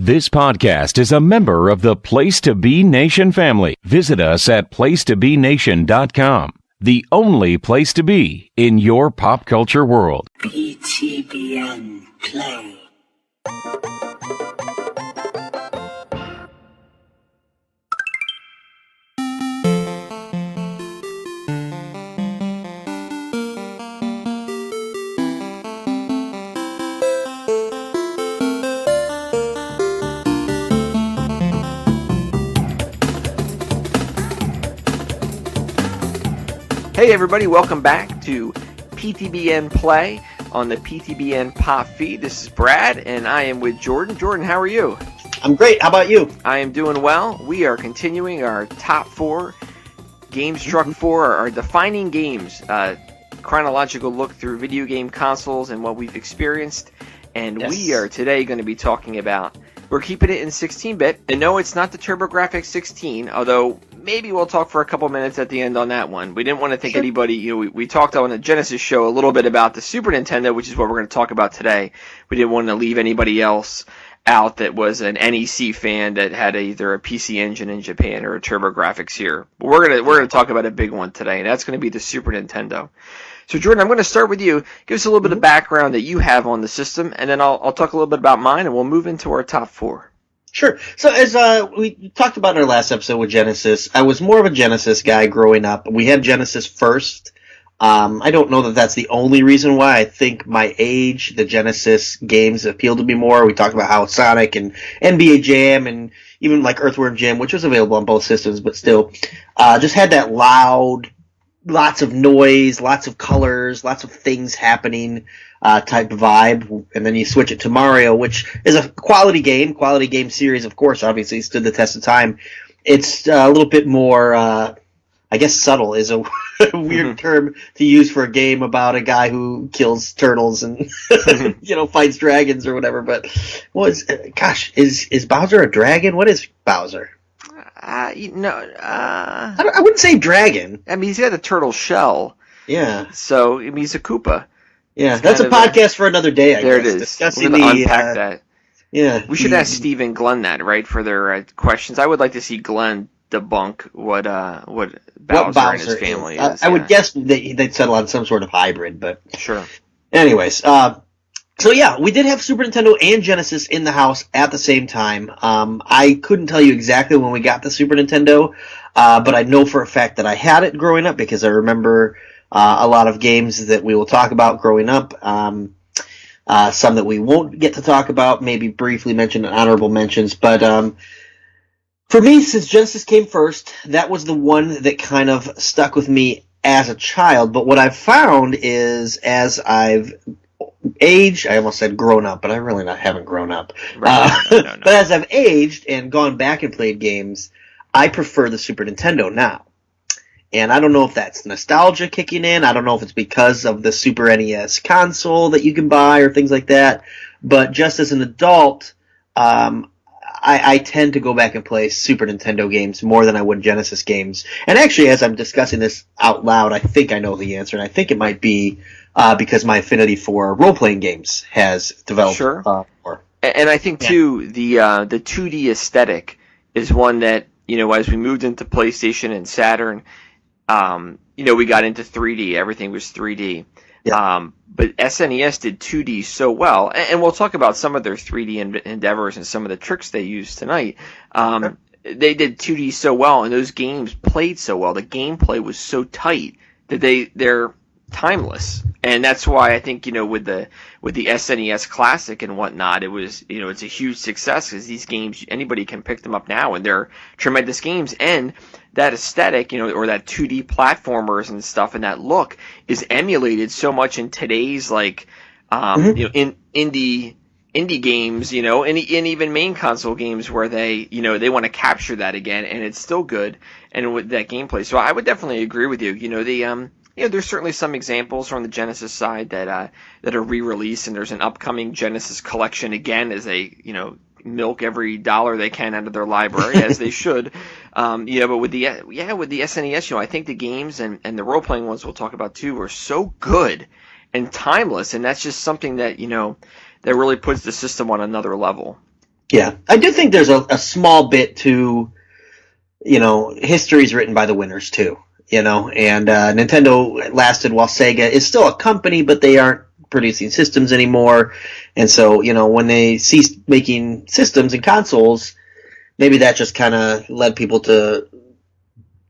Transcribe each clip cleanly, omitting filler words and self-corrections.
This podcast is a member of the Place to Be Nation family. Visit us at placetobenation.com, the only place to be in your pop culture world. PTBN Play. Hey everybody, welcome back to PTBN Play on the PTBN Pop feed. This is Brad, and I am with Jordan. Jordan, how are you? I'm great. How about you? I am doing well. We are continuing our top 4 Games Struck 4, our defining games, chronological look through video game consoles and what we've experienced. And Yes. we are today going to be talking about, we're keeping it in 16-bit. And no, it's not the TurboGrafx 16, although maybe we'll talk for a couple minutes at the end on that one. We didn't want to think anybody, we talked on the Genesis show a little bit about the Super Nintendo, which is what we're going to talk about today. We didn't want to leave anybody else out that was an NEC fan that had either a PC Engine in Japan or a TurboGrafx here. But we're going to talk about a big one today, and that's going to be the Super Nintendo. So Jordan, I'm going to start with you. Give us a little bit of background that you have on the system, and then I'll talk a little bit about mine, and we'll move into our top 4. Sure. So as we talked about in our last episode with Genesis, I was more of a Genesis guy growing up. We had Genesis first. I don't know that that's the only reason why. I think my age, the Genesis games appealed to me more. We talked about how Sonic and NBA Jam and even like Earthworm Jim, which was available on both systems, but still, just had that loud, lots of noise, lots of colors, lots of things happening type vibe. And then you switch it to Mario, which is a quality game series, of course, obviously stood the test of time. It's a little bit more, I guess subtle is a weird term to use for a game about a guy who kills turtles and, fights dragons or whatever. But, is Bowser a dragon? What is Bowser? I wouldn't say dragon. mean, he's got a turtle shell. Yeah. So, I mean, he's a Koopa. Yeah, that's a podcast for another day, I guess. There it is. Discussing We're going to unpack that. Yeah. We should ask Steve and Glenn that, right, for their questions. I would like to see Glenn debunk what Bowser and his family is. I would guess they'd settle on some sort of hybrid, but... Sure. Anyways, so yeah, we did have Super Nintendo and Genesis in the house at the same time. I couldn't tell you exactly when we got the Super Nintendo, but I know for a fact that I had it growing up because I remember a lot of games that we will talk about growing up. Some that we won't get to talk about, maybe briefly mention in honorable mentions. But for me, since Genesis came first, that was the one that kind of stuck with me as a child. But what I've found is as I've aged, I almost said grown up, but I really haven't grown up. Right. No. But as I've aged and gone back and played games, I prefer the Super Nintendo now. And I don't know if that's nostalgia kicking in. I don't know if it's because of the Super NES console that you can buy or things like that. But just as an adult, I tend to go back and play Super Nintendo games more than I would Genesis games. And actually, as I'm discussing this out loud, I think I know the answer. And I think it might be because my affinity for role-playing games has developed. Sure. More. And I think, too, the 2D aesthetic is one that, as we moved into PlayStation and Saturn, we got into 3D. Everything was 3D. Yeah. But SNES did 2D so well. And we'll talk about some of their 3D endeavors and some of the tricks they used tonight. They did 2D so well, and those games played so well. The gameplay was so tight that they're timeless. And that's why I think, with the SNES Classic and whatnot, it was, it's a huge success because these games, anybody can pick them up now, and they're tremendous games. And that aesthetic, or that 2D platformers and stuff and that look is emulated so much in today's, like, in indie games, and even main console games where they want to capture that again, and it's still good, and with that gameplay. So I would definitely agree with you. There's certainly some examples from the Genesis side that are re-released, and there's an upcoming Genesis collection again as they, milk every dollar they can out of their library, as they should. But with the SNES, I think the games and the role-playing ones we'll talk about too are so good and timeless, and that's just something that, that really puts the system on another level. Yeah, I do think there's a small bit to, history's written by the winners too, and Nintendo lasted while Sega is still a company, but they aren't producing systems anymore. And so, when they ceased making systems and consoles, maybe that just kind of led people to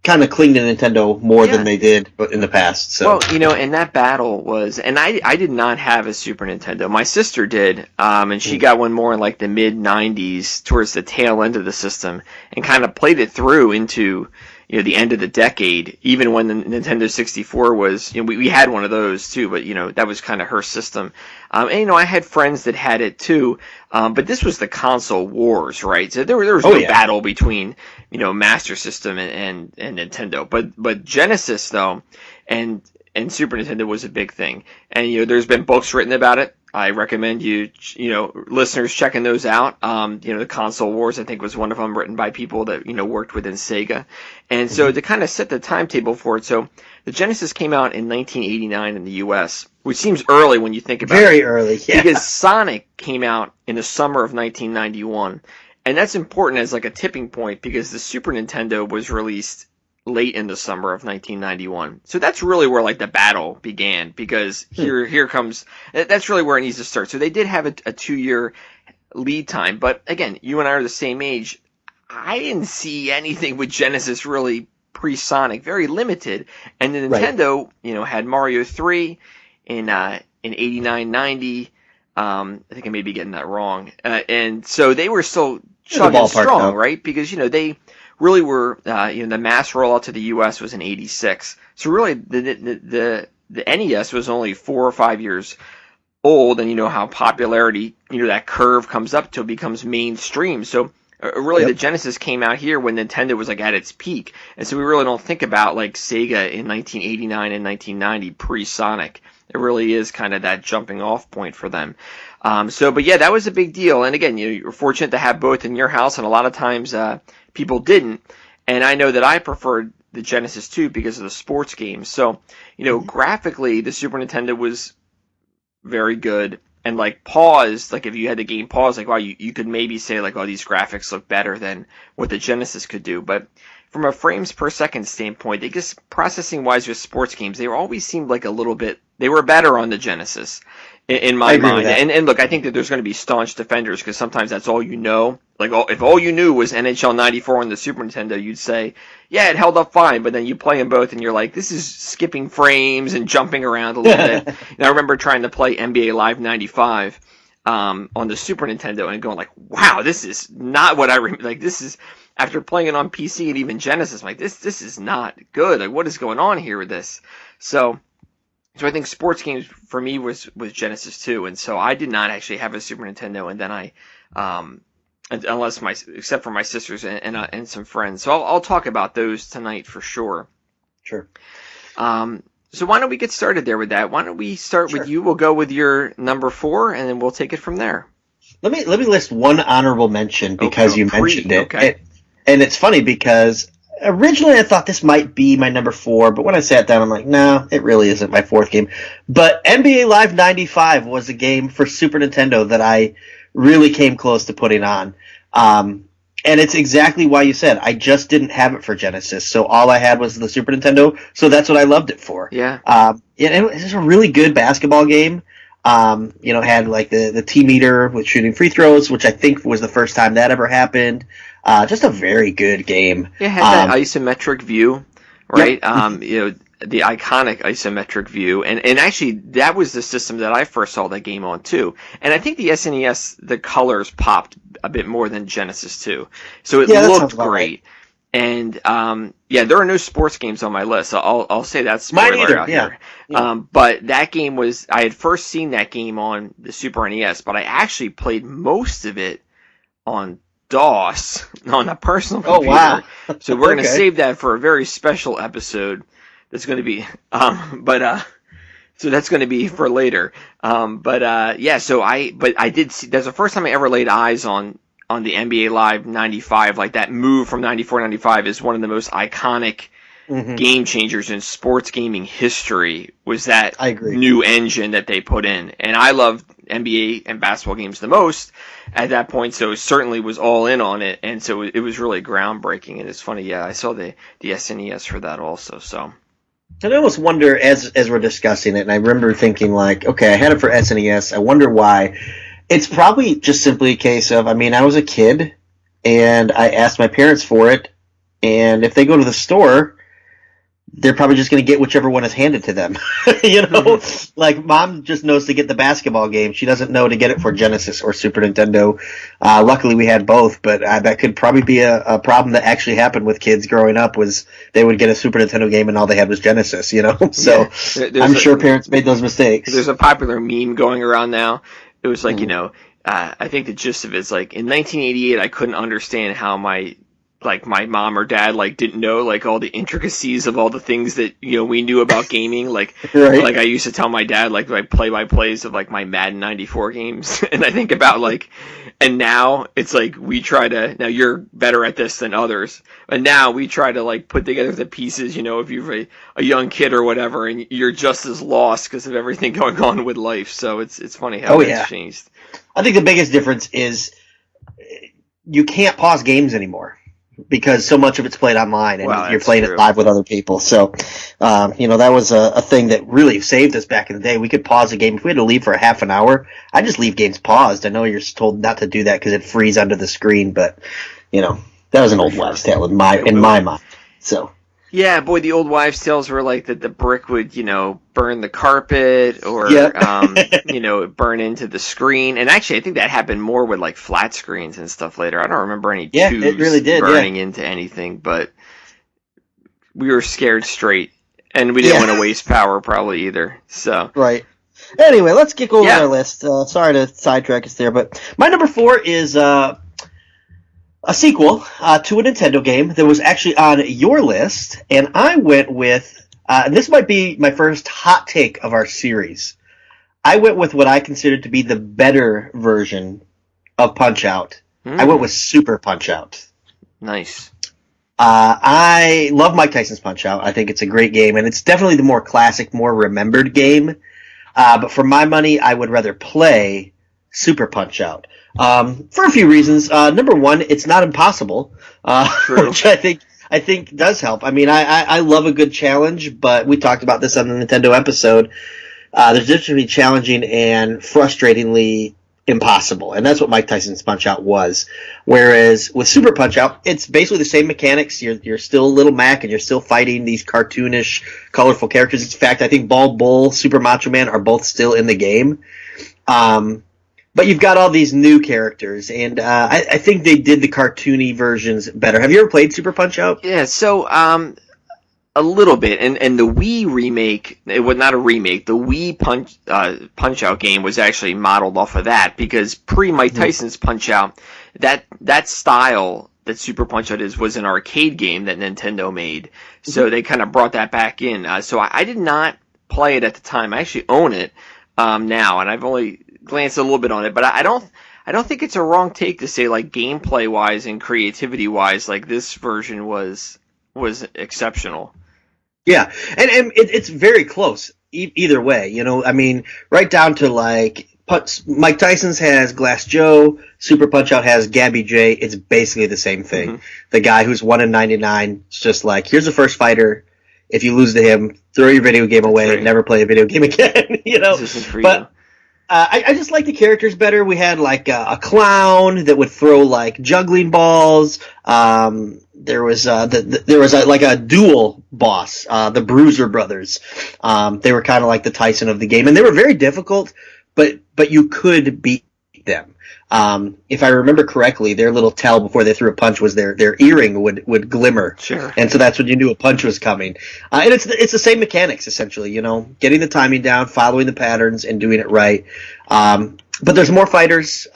kind of cling to Nintendo more than they did in the past. So. Well, and that battle was, and I did not have a Super Nintendo. My sister did, and she got one more in like the mid '90s, towards the tail end of the system, and kind of played it through into the end of the decade. Even when the Nintendo 64 was, we had one of those too, but that was kind of her system. And I had friends that had it too, but this was the console wars, right? So there was no battle between Master System and Nintendo, but Genesis though, and Super Nintendo was a big thing. And there's been books written about it. I recommend listeners checking those out. The Console Wars, I think, was one of them, written by people that worked within Sega. And so to kind of set the timetable for it, so the Genesis came out in 1989 in the U.S., which seems early when you think about it. Very early, yeah. Because Sonic came out in the summer of 1991, and that's important as like a tipping point because the Super Nintendo was released late in the summer of 1991. So that's really where like the battle began, because here comes, that's really where it needs to start. So they did have a 2-year lead time, but again, you and I are the same age. I didn't see anything with Genesis really pre-Sonic, very limited. And the Nintendo, had Mario 3 in 89, 90. I think I may be getting that wrong. And so they were still chugging strong, right? Because, they really were, the mass rollout to the U.S. was in 86. So really, the NES was only 4 or 5 years old, and how popularity, that curve comes up till it becomes mainstream. So really, the Genesis came out here when Nintendo was like at its peak, and so we really don't think about like Sega in 1989 and 1990 pre-Sonic. It really is kind of that jumping off point for them. But yeah, that was a big deal. And again, you're fortunate to have both in your house, and a lot of times people didn't. And I know that I preferred the Genesis too because of the sports games. So, graphically, the Super Nintendo was very good. And like paused, like if you had the game paused, like wow, you could maybe say like, oh, these graphics look better than what the Genesis could do. But from a frames per second standpoint, they just processing wise with sports games, they always seemed like a little bit, they were better on the Genesis in my mind. And look, I think that there's going to be staunch defenders because sometimes that's all you know. Like if all you knew was NHL 94 on the Super Nintendo, you'd say, yeah, it held up fine. But then you play them both and you're like, this is skipping frames and jumping around a little bit. And I remember trying to play NBA Live 95 on the Super Nintendo and going like, wow, this is not what I remember. Like this is, after playing it on PC and even Genesis, I'm like, this is not good. Like what is going on here with this? So I think sports games for me was Genesis too, and so I did not actually have a Super Nintendo, and then I, except for my sisters and some friends. So I'll talk about those tonight for sure. Sure. So why don't we get started there with that? Why don't we start with you? We'll go with your number 4, and then we'll take it from there. Let me list one honorable mention because you mentioned it. Okay. And it's funny because originally I thought this might be my number 4, but when I sat down, I'm like, no, it really isn't my 4th game. But NBA Live 95 was a game for Super Nintendo that I really came close to putting on. And it's exactly why you said, I just didn't have it for Genesis. So all I had was the Super Nintendo, so that's what I loved it for. Yeah. It was a really good basketball game. Had like the T-meter with shooting free throws, which I think was the first time that ever happened. Just a very good game. It had that isometric view, right? Yep. The iconic isometric view, and actually that was the system that I first saw that game on too. And I think the SNES, the colors popped a bit more than Genesis too, so it looked great. Right. And there are no sports games on my list. So I'll say that spoiler out here. Yeah. But that game was, I had first seen that game on the Super NES, but I actually played most of it on DOS on a personal computer. Oh wow! So we're going to save that for a very special episode. That's going to be, so that's going to be for later. So I did see, that's the first time I ever laid eyes on the NBA Live 95. Like that move from 94-95 is one of the most iconic game changers in sports gaming history, was that new engine that they put in. And I loved NBA and basketball games the most at that point, so certainly was all in on it, and so it was really groundbreaking. And it's funny, yeah, I saw the SNES for that also. So And I almost wonder, as we're discussing it, and I remember thinking, like, okay, I had it for SNES. I wonder why. It's probably just simply a case of, I mean, I was a kid, and I asked my parents for it, and if they go to the store, they're probably just going to get whichever one is handed to them. You know? Like, Mom just knows to get the basketball game. She doesn't know to get it for Genesis or Super Nintendo. Luckily, we had both, but that could probably be a problem that actually happened with kids growing up, was they would get a Super Nintendo game and all they had was Genesis, you know? So I'm sure parents made those mistakes. There's a popular meme going around now. It was like, you know, I think the gist of it is like, in 1988, I couldn't understand how my mom or dad, like, didn't know, like, all the intricacies of all the things that, you know, we knew about gaming. Like, Right. like I used to tell my dad, like, my play-by-plays of, like, my Madden 94 games. And I think about, like, and now it's like now you're better at this than others. And now we try to, like, put together the pieces, you know, if you're a young kid or whatever, and you're just as lost because of everything going on with life. So it's funny how it's changed. I think the biggest difference is you can't pause games anymore, because so much of it's played online, and you're playing it live with other people. So, you know, that was a thing that really saved us back in the day. We could pause a game. If we had to leave for a half an hour, I'd just leave games paused. I know you're told not to do that because it frees under the screen, but, you know, that was an old wives' tale in my mind. So. Yeah, boy, the old wives' tales were like that the brick would, you know, burn the carpet or, you know, burn into the screen. And actually, I think that happened more with, like, flat screens and stuff later. I don't remember any tubes it really did, burning into anything, but we were scared straight. And we didn't want to waste power probably either. So Right. Anyway, let's get going with our list. Sorry to sidetrack us there, but my number 4 is a sequel to a Nintendo game that was actually on your list, and I went with, and this might be my first hot take of our series, I went with what I considered to be the better version of Punch-Out. I went with Super Punch-Out. Nice. I love Mike Tyson's Punch-Out. I think it's a great game, and it's definitely the more classic, more remembered game. But for my money, I would rather play Super Punch-Out. For a few reasons. Number one, it's not impossible, which I think does help. I mean, I love a good challenge, but we talked about this on the Nintendo episode. There's a difference between challenging and frustratingly impossible, and that's what Mike Tyson's Punch-Out was. Whereas with Super Punch-Out, it's basically the same mechanics. You're still Little Mac, and you're still fighting these cartoonish, colorful characters. In fact, I think Bald Bull, Super Macho Man are both still in the game. But you've got all these new characters, and I think they did the cartoony versions better. Have you ever played Super Punch-Out? Yeah, so a little bit, and the Wii remake, it was not a remake, the Wii Punch-Out game was actually modeled off of that, because pre-Mike Tyson's Punch-Out, that style that Super Punch-Out was an arcade game that Nintendo made, so they kind of brought that back in. So I did not play it at the time. I actually own it now, and I've only glanced a little bit on it, but I don't think it's a wrong take to say, like, gameplay wise and creativity wise, like, this version was exceptional. Yeah, and it's very close either way. You know, I mean, right down to, like, Mike Tyson's has Glass Joe, Super Punch-Out has Gabby J. It's basically the same thing. The guy who's 1 in 99, it's just like, here's the first fighter. If you lose to him, throw your video game away, never play a video game again. You know, but I just like the characters better. We had, like, a clown that would throw, like, juggling balls. There was like a dual boss, the Bruiser Brothers. They were kind of like the Tyson of the game, and they were very difficult, but you could beat them. If I remember correctly, their little tell before they threw a punch was their earring would glimmer. Sure. And so that's when you knew a punch was coming. And it's the same mechanics, essentially, you know, getting the timing down, following the patterns, and doing it right. But there's more fighters.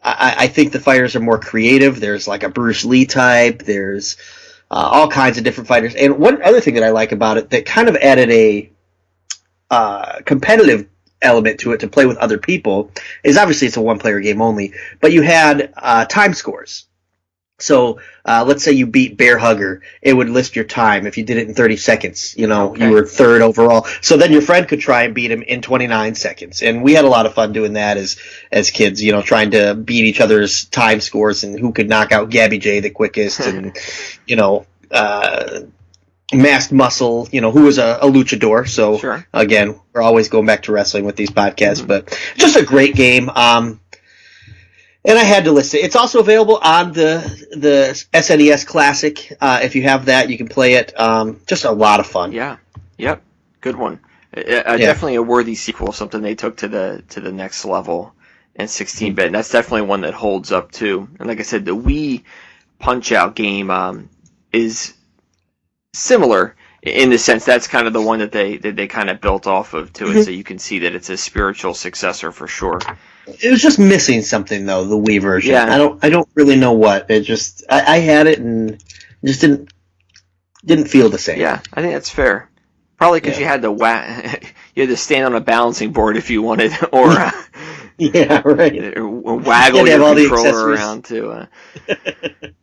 I think the fighters are more creative. There's like a Bruce Lee type. There's all kinds of different fighters. And one other thing that I like about it that kind of added a competitive element to it to play with other people is, obviously it's a one-player game only, but you had time scores. So let's say you beat Bear Hugger, it would list your time. If you did it in 30 seconds, you were third overall. So then your friend could try and beat him in 29 seconds. And we had a lot of fun doing that as kids, trying to beat each other's time scores and who could knock out Gabby J the quickest and, Masked Muscle, who was a luchador. So, Sure. Again, we're always going back to wrestling with these podcasts, but just a great game. And I had to list it. It's also available on the SNES Classic. If you have that, you can play it. Just a lot of fun. Yeah. Yep. Good one. Definitely a worthy sequel, something they took to the next level in 16-bit. And that's definitely one that holds up, too. And like I said, the Wii Punch-Out game is similar in the sense that's kind of the one that they kind of built off of to it, so you can see that it's a spiritual successor for sure. It was just missing something though, the Wii version. Yeah. I don't really know what. It just I had it and it just didn't feel the same. Yeah, I think that's fair. Probably because you had to you had to stand on a balancing board if you wanted, or yeah, right. Or waggle your controller around too.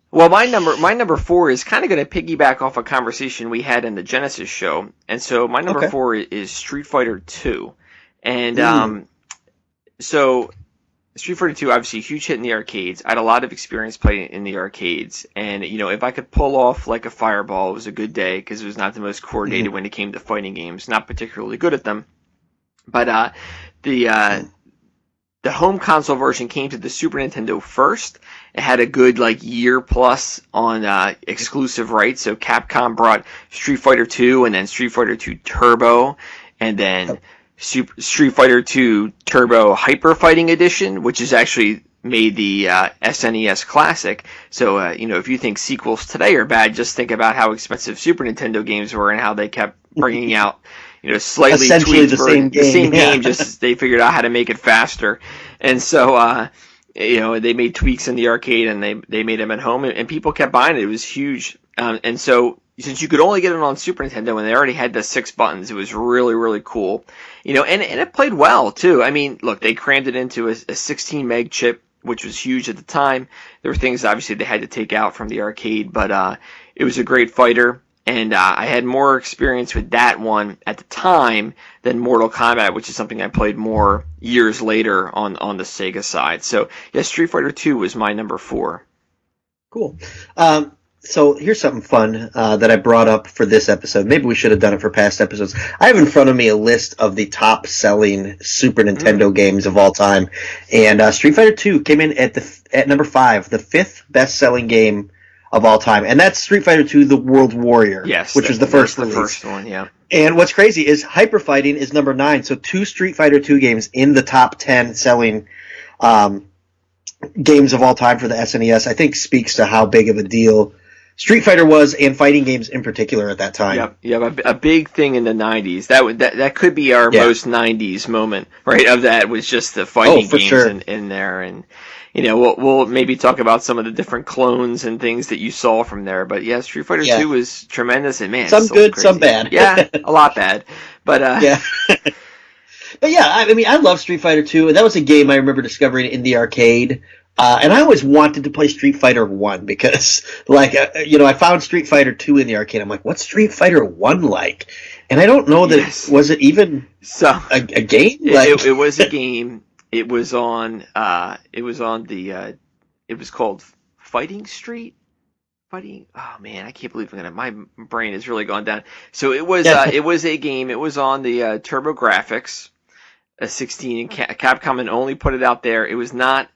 Well, my number 4 is kind of going to piggyback off a conversation we had in the Genesis show, and so my number 4 is Street Fighter 2, and so Street Fighter 2, obviously a huge hit in the arcades. I had a lot of experience playing in the arcades, and if I could pull off like a fireball, it was a good day because it was not the most coordinated when it came to fighting games. Not particularly good at them, but the home console version came to the Super Nintendo first. It had a good year plus on exclusive rights. So Capcom brought Street Fighter 2 and then Street Fighter 2 Turbo, and then Street Fighter 2 Turbo Hyper Fighting Edition, which is actually made the SNES Classic. So if you think sequels today are bad, just think about how expensive Super Nintendo games were and how they kept bringing out slightly tweaked the same game, just as they figured out how to make it faster. And so they made tweaks in the arcade and they made them at home, and people kept buying it. It was huge. And so since you could only get it on Super Nintendo and they already had the 6 buttons, it was really, really cool. And it played well too. I mean, look, they crammed it into a 16 meg chip, which was huge at the time. There were things obviously they had to take out from the arcade, but it was a great fighter. And I had more experience with that one at the time than Mortal Kombat, which is something I played more years later on the Sega side. So, yeah, Street Fighter 2 was my number 4. Cool. So here's something fun that I brought up for this episode. Maybe we should have done it for past episodes. I have in front of me a list of the top-selling Super Nintendo games of all time. And Street Fighter 2 came in at number 5, the 5th best-selling game of all time, and that's Street Fighter 2: The World Warrior, which was the first release. The first one, yeah. And what's crazy is Hyper Fighting is number 9, so 2 Street Fighter 2 games in the top 10 selling games of all time for the SNES, I think speaks to how big of a deal Street Fighter was, and fighting games in particular at that time. Yep. A big thing in the 90s. That could be our most 90s moment, right? Of that was just the fighting games in there, and we'll maybe talk about some of the different clones and things that you saw from there. But yeah, Street Fighter 2 was tremendous, and man, some good, crazy. Some bad. Yeah, a lot bad, but yeah. But yeah, I mean, I love Street Fighter 2, and that was a game I remember discovering in the arcade. And I always wanted to play Street Fighter 1 because, I found Street Fighter 2 in the arcade. I'm like, what's Street Fighter 1 like? And I don't know that was it even a game? It was a game. It was on. It was called Fighting Street. Oh man, I can't believe my brain has really gone down. So it was. It was a game. It was on the TurboGrafx 16, and Capcom had only put it out there. It was not.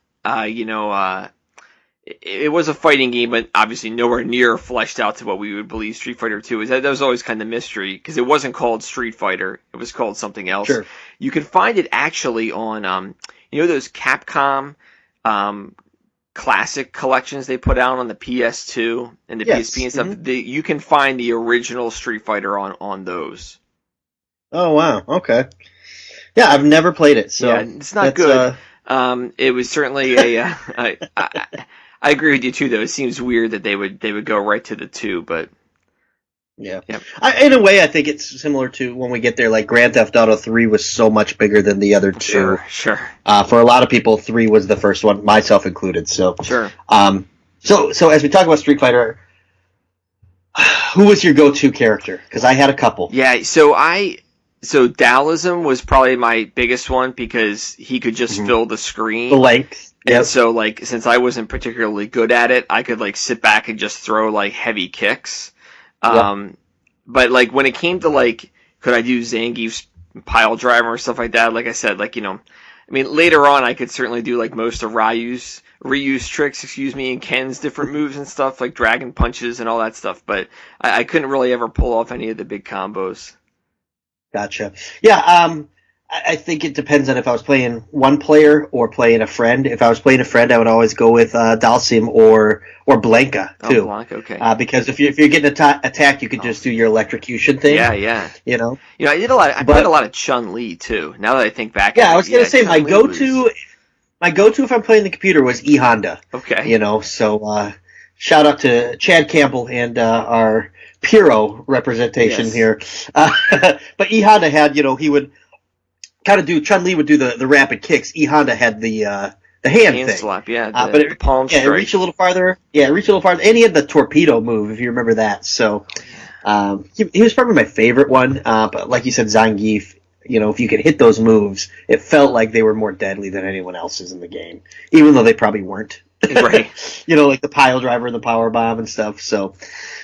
It was a fighting game, but obviously nowhere near fleshed out to what we would believe Street Fighter 2 is. That was always kind of mystery, because it wasn't called Street Fighter. It was called something else. Sure. You can find it actually on, those Capcom classic collections they put out on the PS2 and the PSP and stuff. Mm-hmm. You can find the original Street Fighter on those. Oh, wow. Okay. Yeah, I've never played it, so... Yeah, it's not good. It was certainly I agree with you too, though. It seems weird that they would go right to the 2, but yeah. In a way, I think it's similar to when we get there. Like Grand Theft Auto 3 was so much bigger than the other 2. Sure. For a lot of people, 3 was the first one, myself included. So sure. So as we talk about Street Fighter, who was your go-to character? Because I had a couple. Yeah, so Daoism was probably my biggest one because he could just fill the screen. The length. And Yep. so, like, since I wasn't particularly good at it, I could, like, sit back and just throw, like, heavy kicks. But, like, when it came to, like, could I do Zangief's pile driver or stuff like that, like I said, like, I mean, later on I could certainly do, like, most of Ryu's tricks, and Ken's different moves and stuff, like dragon punches and all that stuff, but I couldn't really ever pull off any of the big combos. Gotcha. Yeah, I think it depends on if I was playing one player or playing a friend. If I was playing a friend, I would always go with Dalsim or Blanca too. Oh, Blanca, okay. Because if you're getting attacked, you could just do your electrocution thing. Yeah. I did I played a lot of Chun-Li too. Now that I think back, I was gonna say my go-to if I'm playing the computer was E Honda. Okay. So shout out to Chad Campbell and our Puro representation here. But E Honda had, he would kind of do, Chun-Li would do the rapid kicks. E Honda had the hand thing. Slap, the palm strike. Yeah, reach a little farther. And he had the torpedo move, if you remember that. So he was probably my favorite one. But like you said, Zangief, if you could hit those moves, it felt like they were more deadly than anyone else's in the game, even though they probably weren't. Right. Like the pile driver and the power bomb and stuff. So,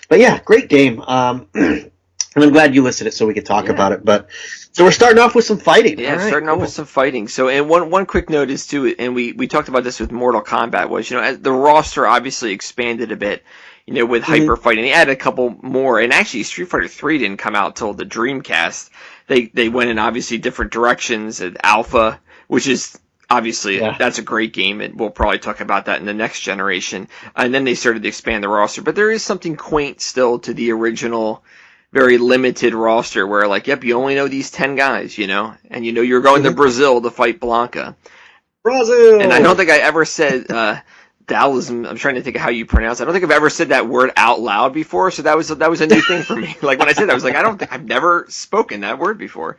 but yeah, great game. And I'm glad you listed it so we could talk about it. But so we're starting off with some fighting. Yeah, starting off with some fighting. So, and one quick note is too, and we talked about this with Mortal Kombat, was as the roster obviously expanded a bit. With hyper fighting, they added a couple more, and actually Street Fighter 3 didn't come out till the Dreamcast. They went in obviously different directions. And Alpha, which is obviously that's a great game, and we'll probably talk about that in the next generation. And then they started to expand the roster, but there is something quaint still to the original, very limited roster where, you only know these 10 guys, and you're going to Brazil to fight Blanca. Brazil! And I don't think I ever said Daoism. I'm trying to think of how you pronounce it. I don't think I've ever said that word out loud before, so that was a new thing for me. Like, when I said that, I was like, I've never spoken that word before.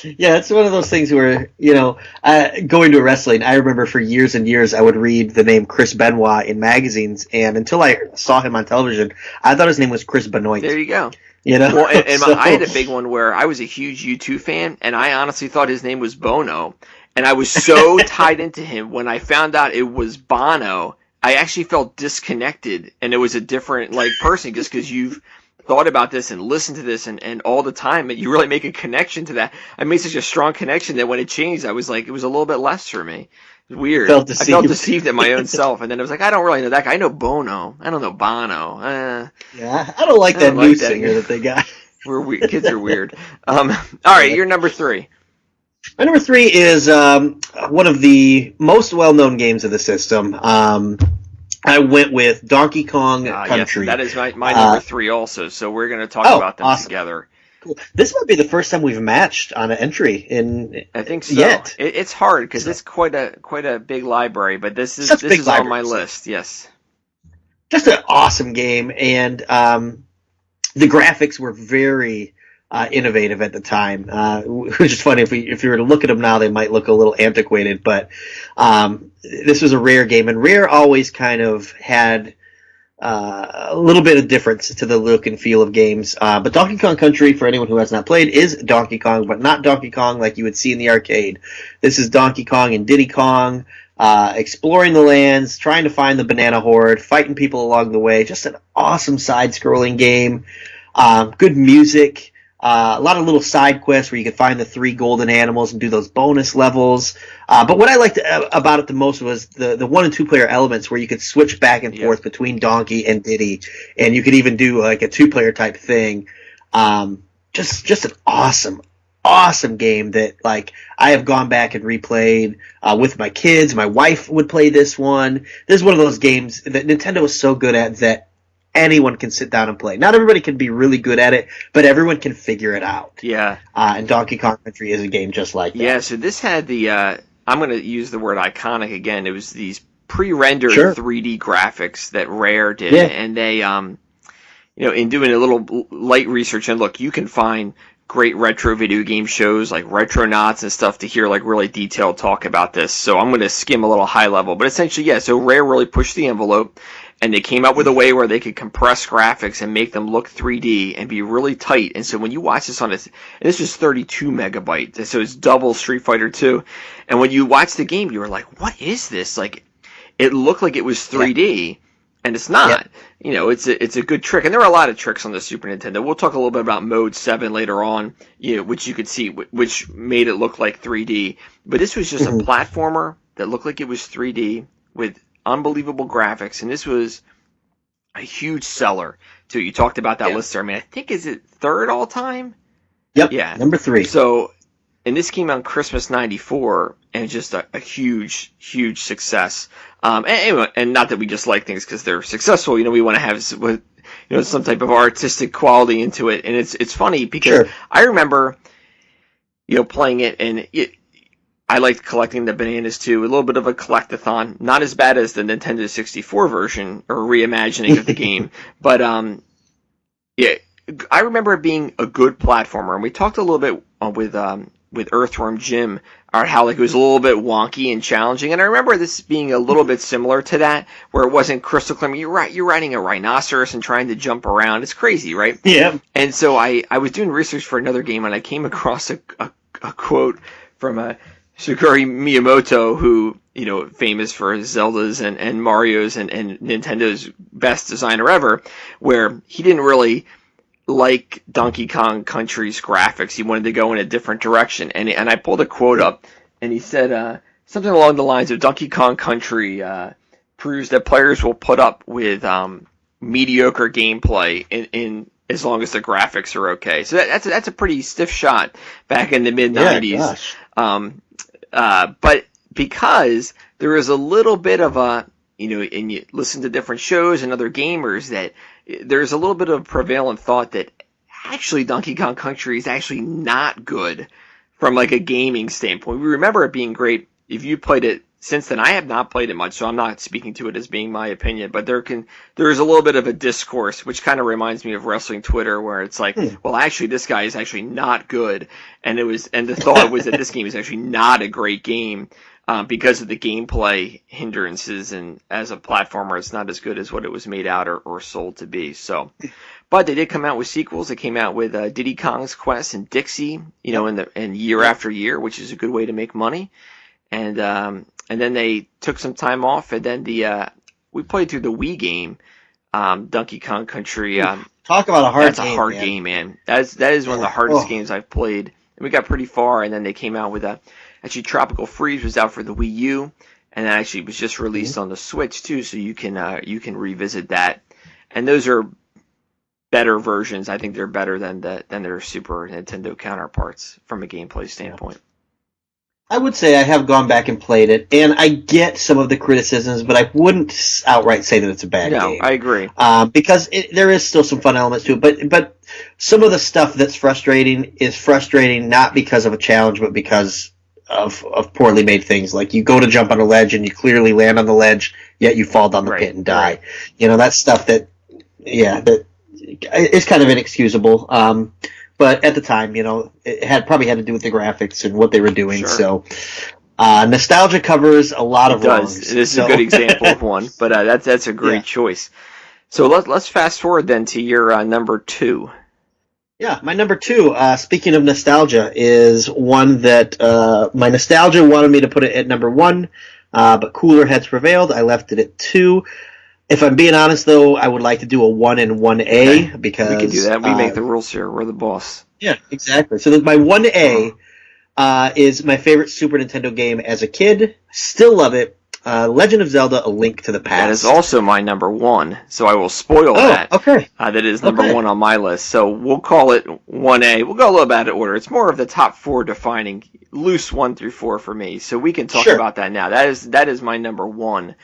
Yeah, it's one of those things where, going to wrestling, I remember for years and years I would read the name Chris Benoit in magazines, and until I saw him on television, I thought his name was Chris Benoit. There you go. Well, I had a big one where I was a huge U2 fan, and I honestly thought his name was Bono, and I was so tied into him when I found out it was Bono. I actually felt disconnected, and it was a different person, just because you've thought about this and listened to this and all the time, and you really make a connection to that. I made such a strong connection that when it changed, I was like, it was a little bit less for me. It was weird. I felt deceived in my own self, and then I was like, I don't really know that guy. I know Bono. I don't know Bono. Yeah, I don't like that new singer that they got. We're weird. Kids are weird. All right, you're number 3. My number 3 is one of the most well-known games of the system. I went with Donkey Kong Country. Yes, that is my number 3 also, so we're going to talk about them together. Cool. This might be the first time we've matched on an entry in. I think so. Yet. It's hard because it's quite a big library, but this is on my list. Yes, just an awesome game, and the graphics were very innovative at the time, which is funny. If you were to look at them now, they might look a little antiquated, but this was a Rare game, and Rare always kind of had a little bit of difference to the look and feel of games. But Donkey Kong Country, for anyone who has not played, is Donkey Kong, but not Donkey Kong like you would see in the arcade. This is Donkey Kong and Diddy Kong, exploring the lands, trying to find the banana horde, fighting people along the way. Just an awesome side-scrolling game. Good music. A lot of little side quests where you could find the 3 golden animals and do those bonus levels. But what I liked about it the most was the 1 and 2 player elements where you could switch back and forth between Donkey and Diddy, and you could even do like a 2-player type thing. Just an awesome game that I have gone back and replayed with my kids. My wife would play this one. This is one of those games that Nintendo is so good at that anyone can sit down and play. Not everybody can be really good at it, but everyone can figure it out. Yeah. And Donkey Kong Country is a game just like that. Yeah, so this had the, I'm going to use the word iconic again. It was these pre-rendered 3D graphics that Rare did. Yeah. And they, in doing a little light research, and look, you can find great retro video game shows like Retronauts and stuff to hear like really detailed talk about this. So I'm going to skim a little high level. But essentially, yeah, so Rare really pushed the envelope, and they came up with a way where they could compress graphics and make them look 3D and be really tight. And so when you watch this on this, and this was 32 megabytes, so it's double Street Fighter 2. And when you watch the game, you were like, what is this? Like, it looked like it was 3D. And it's not. It's a good trick. And there are a lot of tricks on the Super Nintendo. We'll talk a little bit about Mode 7 later on, which you could see, which made it look like 3D. But this was just a platformer that looked like it was 3D with unbelievable graphics. And this was a huge seller, too. You talked about that list there. I mean, I think, is it third all time? Yep. Yeah. Number 3. So, and this came out on Christmas '94, and just a huge, huge success. And not that we just like things because they're successful. We want to have some type of artistic quality into it. And it's funny because I remember playing it, and I liked collecting the bananas too. A little bit of a collectathon, not as bad as the Nintendo 64 version or reimagining of the game, but I remember it being a good platformer. And we talked a little bit with Earthworm Jim, or how like it was a little bit wonky and challenging. And I remember this being a little bit similar to that, where it wasn't crystal clear. You're riding a rhinoceros and trying to jump around. It's crazy, right? Yeah. And so I was doing research for another game, and I came across a quote from Shigeru Miyamoto, who famous for Zeldas and Mario's and Nintendo's best designer ever, where he didn't really like Donkey Kong Country's graphics. He wanted to go in a different direction. And I pulled a quote up, and he said something along the lines of Donkey Kong Country proves that players will put up with mediocre gameplay in as long as the graphics are okay. So that's a pretty stiff shot back in the mid-90s. But because there is a little bit of a, and you listen to different shows and other gamers, that there's a little bit of prevalent thought that actually Donkey Kong Country is actually not good from like a gaming standpoint. We remember it being great if you played it since then. I have not played it much, so I'm not speaking to it as being my opinion, but there is a little bit of a discourse, which kind of reminds me of wrestling Twitter, where it's like, well, actually this guy is actually not good, and the thought was that this game is actually not a great game. Because of the gameplay hindrances, and as a platformer, it's not as good as what it was made out or sold to be. So, but they did come out with sequels. They came out with Diddy Kong's Quest and Dixie, and year after year, which is a good way to make money. And then they took some time off, and then we played through the Wii game, Donkey Kong Country. Talk about a hard game. That's a hard game, man. That is one of the hardest games I've played. And we got pretty far, and then they came out with actually, Tropical Freeze was out for the Wii U, and that actually was just released on the Switch too, so you can revisit that. And those are better versions. I think they're better than their Super Nintendo counterparts from a gameplay standpoint. I would say I have gone back and played it, and I get some of the criticisms, but I wouldn't outright say that it's a bad game. No, I agree. Because there is still some fun elements to it, but some of the stuff that's frustrating is frustrating not because of a challenge, but because of poorly made things. Like you go to jump on a ledge and you clearly land on the ledge, yet you fall down the pit and die. Right. That stuff that is kind of inexcusable. But at the time, it probably had to do with the graphics and what they were doing. Sure. So nostalgia covers a lot of wrongs. This is a good example of one, but that's a great choice. So let's fast forward then to your number 2. Yeah, my number 2, speaking of nostalgia, is one that my nostalgia wanted me to put it at number 1, but cooler heads prevailed. I left it at 2. If I'm being honest, though, I would like to do a 1 and 1A, because we can do that. We make the rules here. We're the boss. Yeah, exactly. So my 1A is my favorite Super Nintendo game as a kid. Still love it. Legend of Zelda: A Link to the Past. That is also my number 1, so I will spoil that. Okay. That is number 1 on my list. So we'll call it 1A. We'll go a little bit out of order. It's more of the top 4 defining, loose 1 through 4 for me. So we can talk about that now. That is my number 1.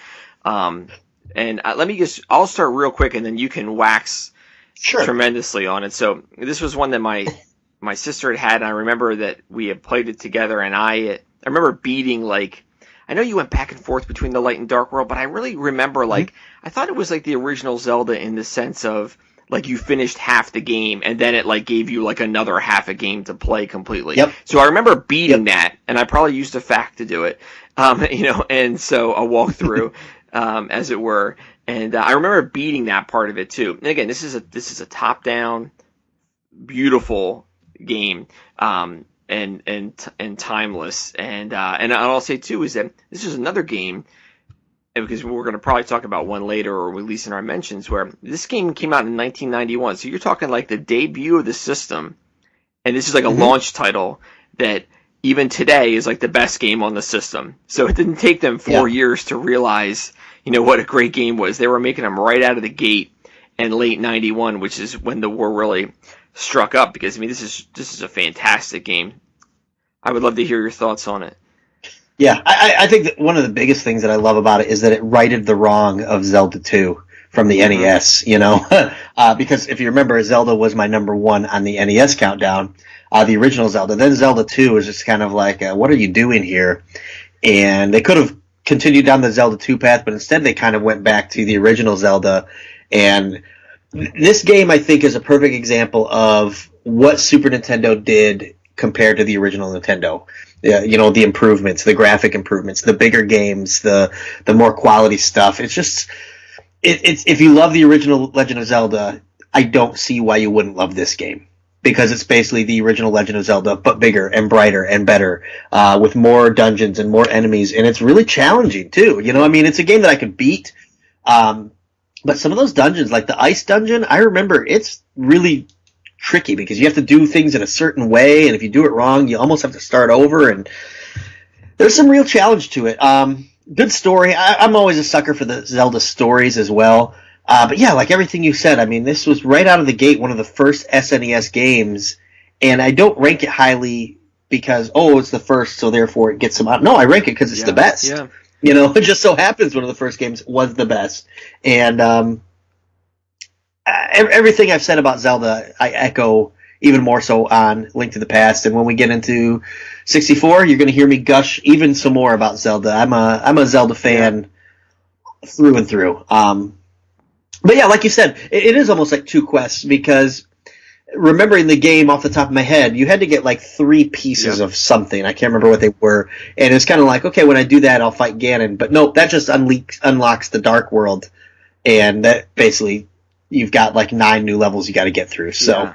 And I'll start real quick, and then you can wax tremendously on it. So this was one that my sister had, and I remember that we had played it together, and I remember beating, like, I know you went back and forth between the Light and Dark World, but I really remember, like, I thought it was like the original Zelda in the sense of, like you finished half the game, and then it like gave you like another half a game to play completely. Yep. So I remember beating that, and I probably used a fact to do it, and so a walkthrough, as it were. And I remember beating that part of it too. And again, this is a top-down, beautiful game, and timeless. And I'll say too is that this is another game, because we're going to probably talk about one later, or at least in our mentions, where this game came out in 1991. So you're talking like the debut of the system, and this is like a launch title that even today is like the best game on the system. So it didn't take them 4 years to realize, what a great game was. They were making them right out of the gate in late 91, which is when the war really struck up, because this is a fantastic game. I would love to hear your thoughts on it. Yeah, I think that one of the biggest things that I love about it is that it righted the wrong of Zelda 2 from the NES, because if you remember, Zelda was my number one on the NES countdown, the original Zelda. Then Zelda 2 was just kind of like, what are you doing here? And they could have continued down the Zelda 2 path, but instead they kind of went back to the original Zelda. And this game, I think, is a perfect example of what Super Nintendo did compared to the original Nintendo. The improvements, the graphic improvements, the bigger games, the more quality stuff. It's just, it's if you love the original Legend of Zelda, I don't see why you wouldn't love this game. Because it's basically the original Legend of Zelda, but bigger and brighter and better, with more dungeons and more enemies, and it's really challenging too. It's a game that I could beat, but some of those dungeons, like the ice dungeon, I remember it's really tricky because you have to do things in a certain way, and if you do it wrong, you almost have to start over, and there's some real challenge to it. Good story. I'm always a sucker for the Zelda stories as well. But yeah, like everything you said, this was right out of the gate one of the first SNES games, and I don't rank it highly because, it's the first, so therefore it gets some out. No, I rank it because it's the best. Yeah. It just so happens one of the first games was the best. And everything I've said about Zelda, I echo even more so on Link to the Past. And when we get into 64, you're going to hear me gush even some more about Zelda. I'm a Zelda fan through and through. But yeah, like you said, it is almost like two quests, because remembering the game off the top of my head, you had to get like 3 pieces of something. I can't remember what they were. And it's kind of like, okay, when I do that, I'll fight Ganon. But nope, that just unlocks the Dark World. And that basically, you've got like 9 new levels you got to get through. So,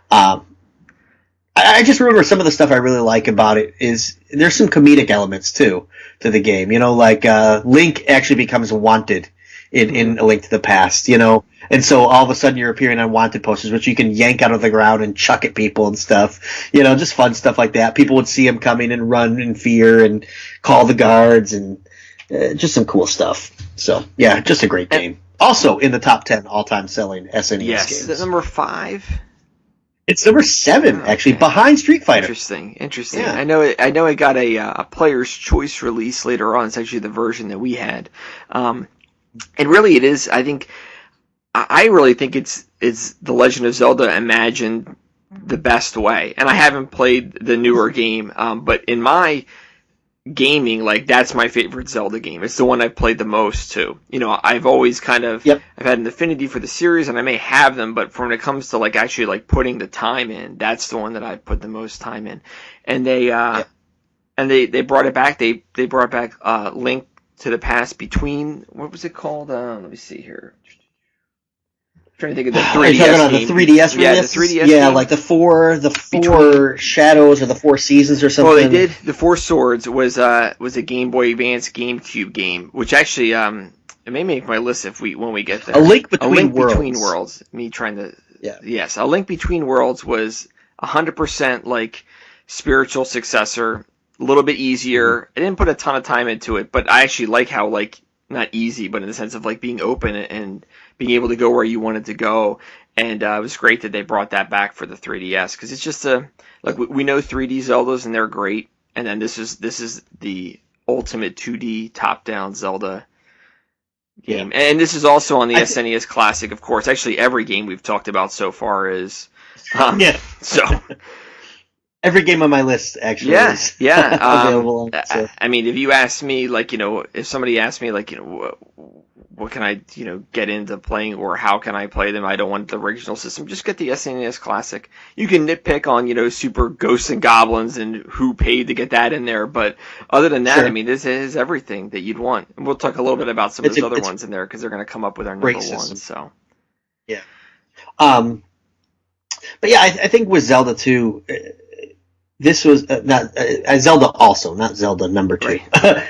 I just remember some of the stuff I really like about it is there's some comedic elements too to the game. Like Link actually becomes wanted in A Link to the Past, and so all of a sudden you're appearing on wanted posters, which you can yank out of the ground and chuck at people and stuff, just fun stuff like that. People would see him coming and run in fear and call the guards, and just some cool stuff. So yeah, just a great game. Also in the top 10 all-time selling SNES games. Is that number 5? It's number 7, actually, behind Street Fighter. Interesting. Yeah. I know it got a Player's Choice release later on. It's actually the version that we had. And really, it is. I really think it's the Legend of Zelda imagined the best way. And I haven't played the newer game, but in my gaming, like, that's my favorite Zelda game. It's the one I've played the most too. I've always kind of I've had an affinity for the series, and I may have them, but when it comes to like actually like putting the time in, that's the one that I put the most time in. And they brought it back. They brought back Link to the Past between, what was it called? Let me see here. I'm trying to think of the 3DS game. The 3DS release? Yeah, the 3DS game? Like the four shadows or the 4 seasons or something. Well, they did. The 4 Swords was a Game Boy Advance GameCube game, which actually it may make my list when we get there. A Link Between Worlds. Me trying to. Yeah. Yes, A Link Between Worlds was 100% like spiritual successor. A little bit easier. I didn't put a ton of time into it, but I actually like how, like, not easy, but in the sense of like being open and being able to go where you wanted to go. And it was great that they brought that back for the 3DS, because it's just we know 3D Zeldas and they're great, and then this is the ultimate 2D top-down Zelda game. Yeah. And this is also on the SNES Classic, of course. Actually, every game we've talked about so far is. So. Every game on my list actually is available. So. If you ask me, if somebody asked me, what can I, get into playing, or how can I play them? I don't want the original system. Just get the SNES Classic. You can nitpick on, Super Ghosts and Goblins and who paid to get that in there, but other than that, Sure. I mean, this is everything that you'd want. And we'll talk a little bit about some of those other ones in there, because they're going to come up with our number one. So, yeah. But yeah, I think with Zelda 2, this was not Zelda also, not Zelda number 2. Right.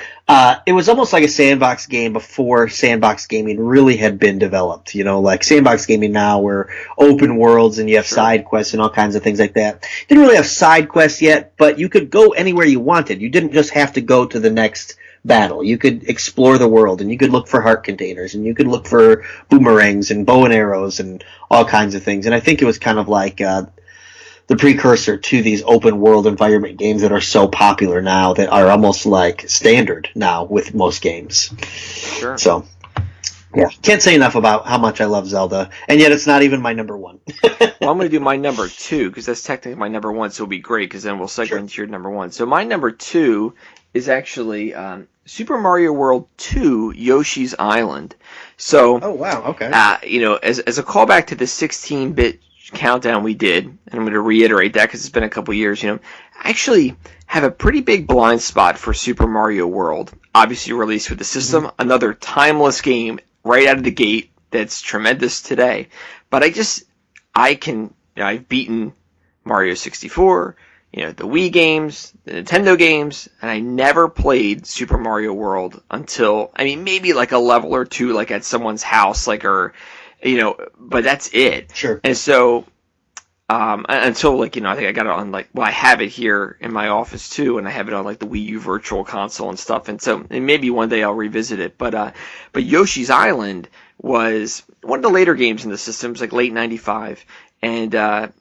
It was almost like a sandbox game before sandbox gaming really had been developed. Like sandbox gaming now, where open worlds and you have side quests and all kinds of things like that. Didn't really have side quests yet, but you could go anywhere you wanted. You didn't just have to go to the next battle. You could explore the world, and you could look for heart containers, and you could look for boomerangs and bow and arrows and all kinds of things. And I think it was kind of like the precursor to these open world environment games that are so popular now, that are almost like standard now with most games. Sure. So, yeah, can't say enough about how much I love Zelda, and yet it's not even my number 1. Well, I'm going to do my number 2, because that's technically my number 1, so it'll be great, because then we'll segue into your number 1. So my number 2 is actually Super Mario World 2: Yoshi's Island. So, oh wow, okay. As a callback to the 16-bit countdown we did, and I'm going to reiterate that because it's been a couple years, I actually have a pretty big blind spot for Super Mario World. Obviously released with the system, another timeless game right out of the gate that's tremendous today. But I've beaten Mario 64, the Wii games, the Nintendo games, and I never played Super Mario World until, maybe like a level or two, like at someone's house, but that's it. Sure. And so, until I think I got it on I have it here in my office too, and I have it on the Wii U Virtual Console and stuff. And so, maybe one day I'll revisit it. But Yoshi's Island was one of the later games in the systems, late '95, and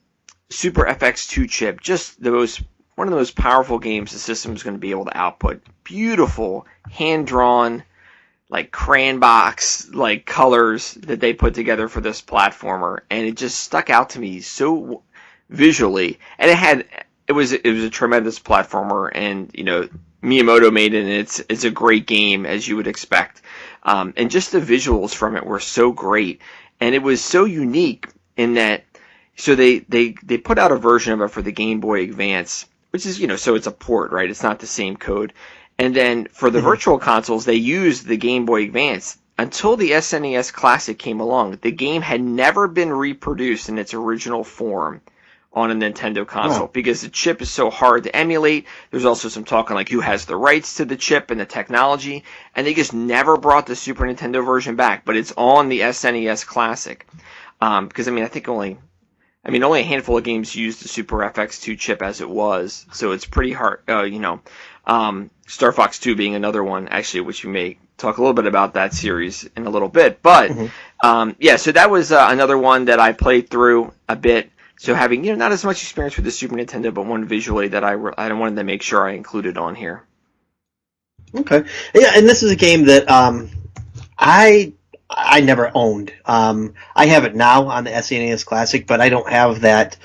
Super FX2 chip, just one of the most powerful games the system is going to be able to output. Beautiful, hand-drawn, crayon box colors that they put together for this platformer, and it just stuck out to me so visually. And it was a tremendous platformer, and Miyamoto made it, and it's a great game, as you would expect. And just the visuals from it were so great, and it was so unique in that. So they put out a version of it for the Game Boy Advance, which is so it's a port, right? It's not the same code. And then for the virtual consoles, they used the Game Boy Advance. Until the SNES Classic came along, the game had never been reproduced in its original form on a Nintendo console because the chip is so hard to emulate. There's also some talk on who has the rights to the chip and the technology, and they just never brought the Super Nintendo version back. But it's on the SNES Classic because I think only a handful of games used the Super FX2 chip as it was, so it's pretty hard. Star Fox 2 being another one, actually, which we may talk a little bit about that series in a little bit. But, so that was another one that I played through a bit. So having, not as much experience with the Super Nintendo, but one visually that I wanted to make sure I included on here. Okay. Yeah, and this is a game that I never owned. I have it now on the SNES Classic, but I don't have that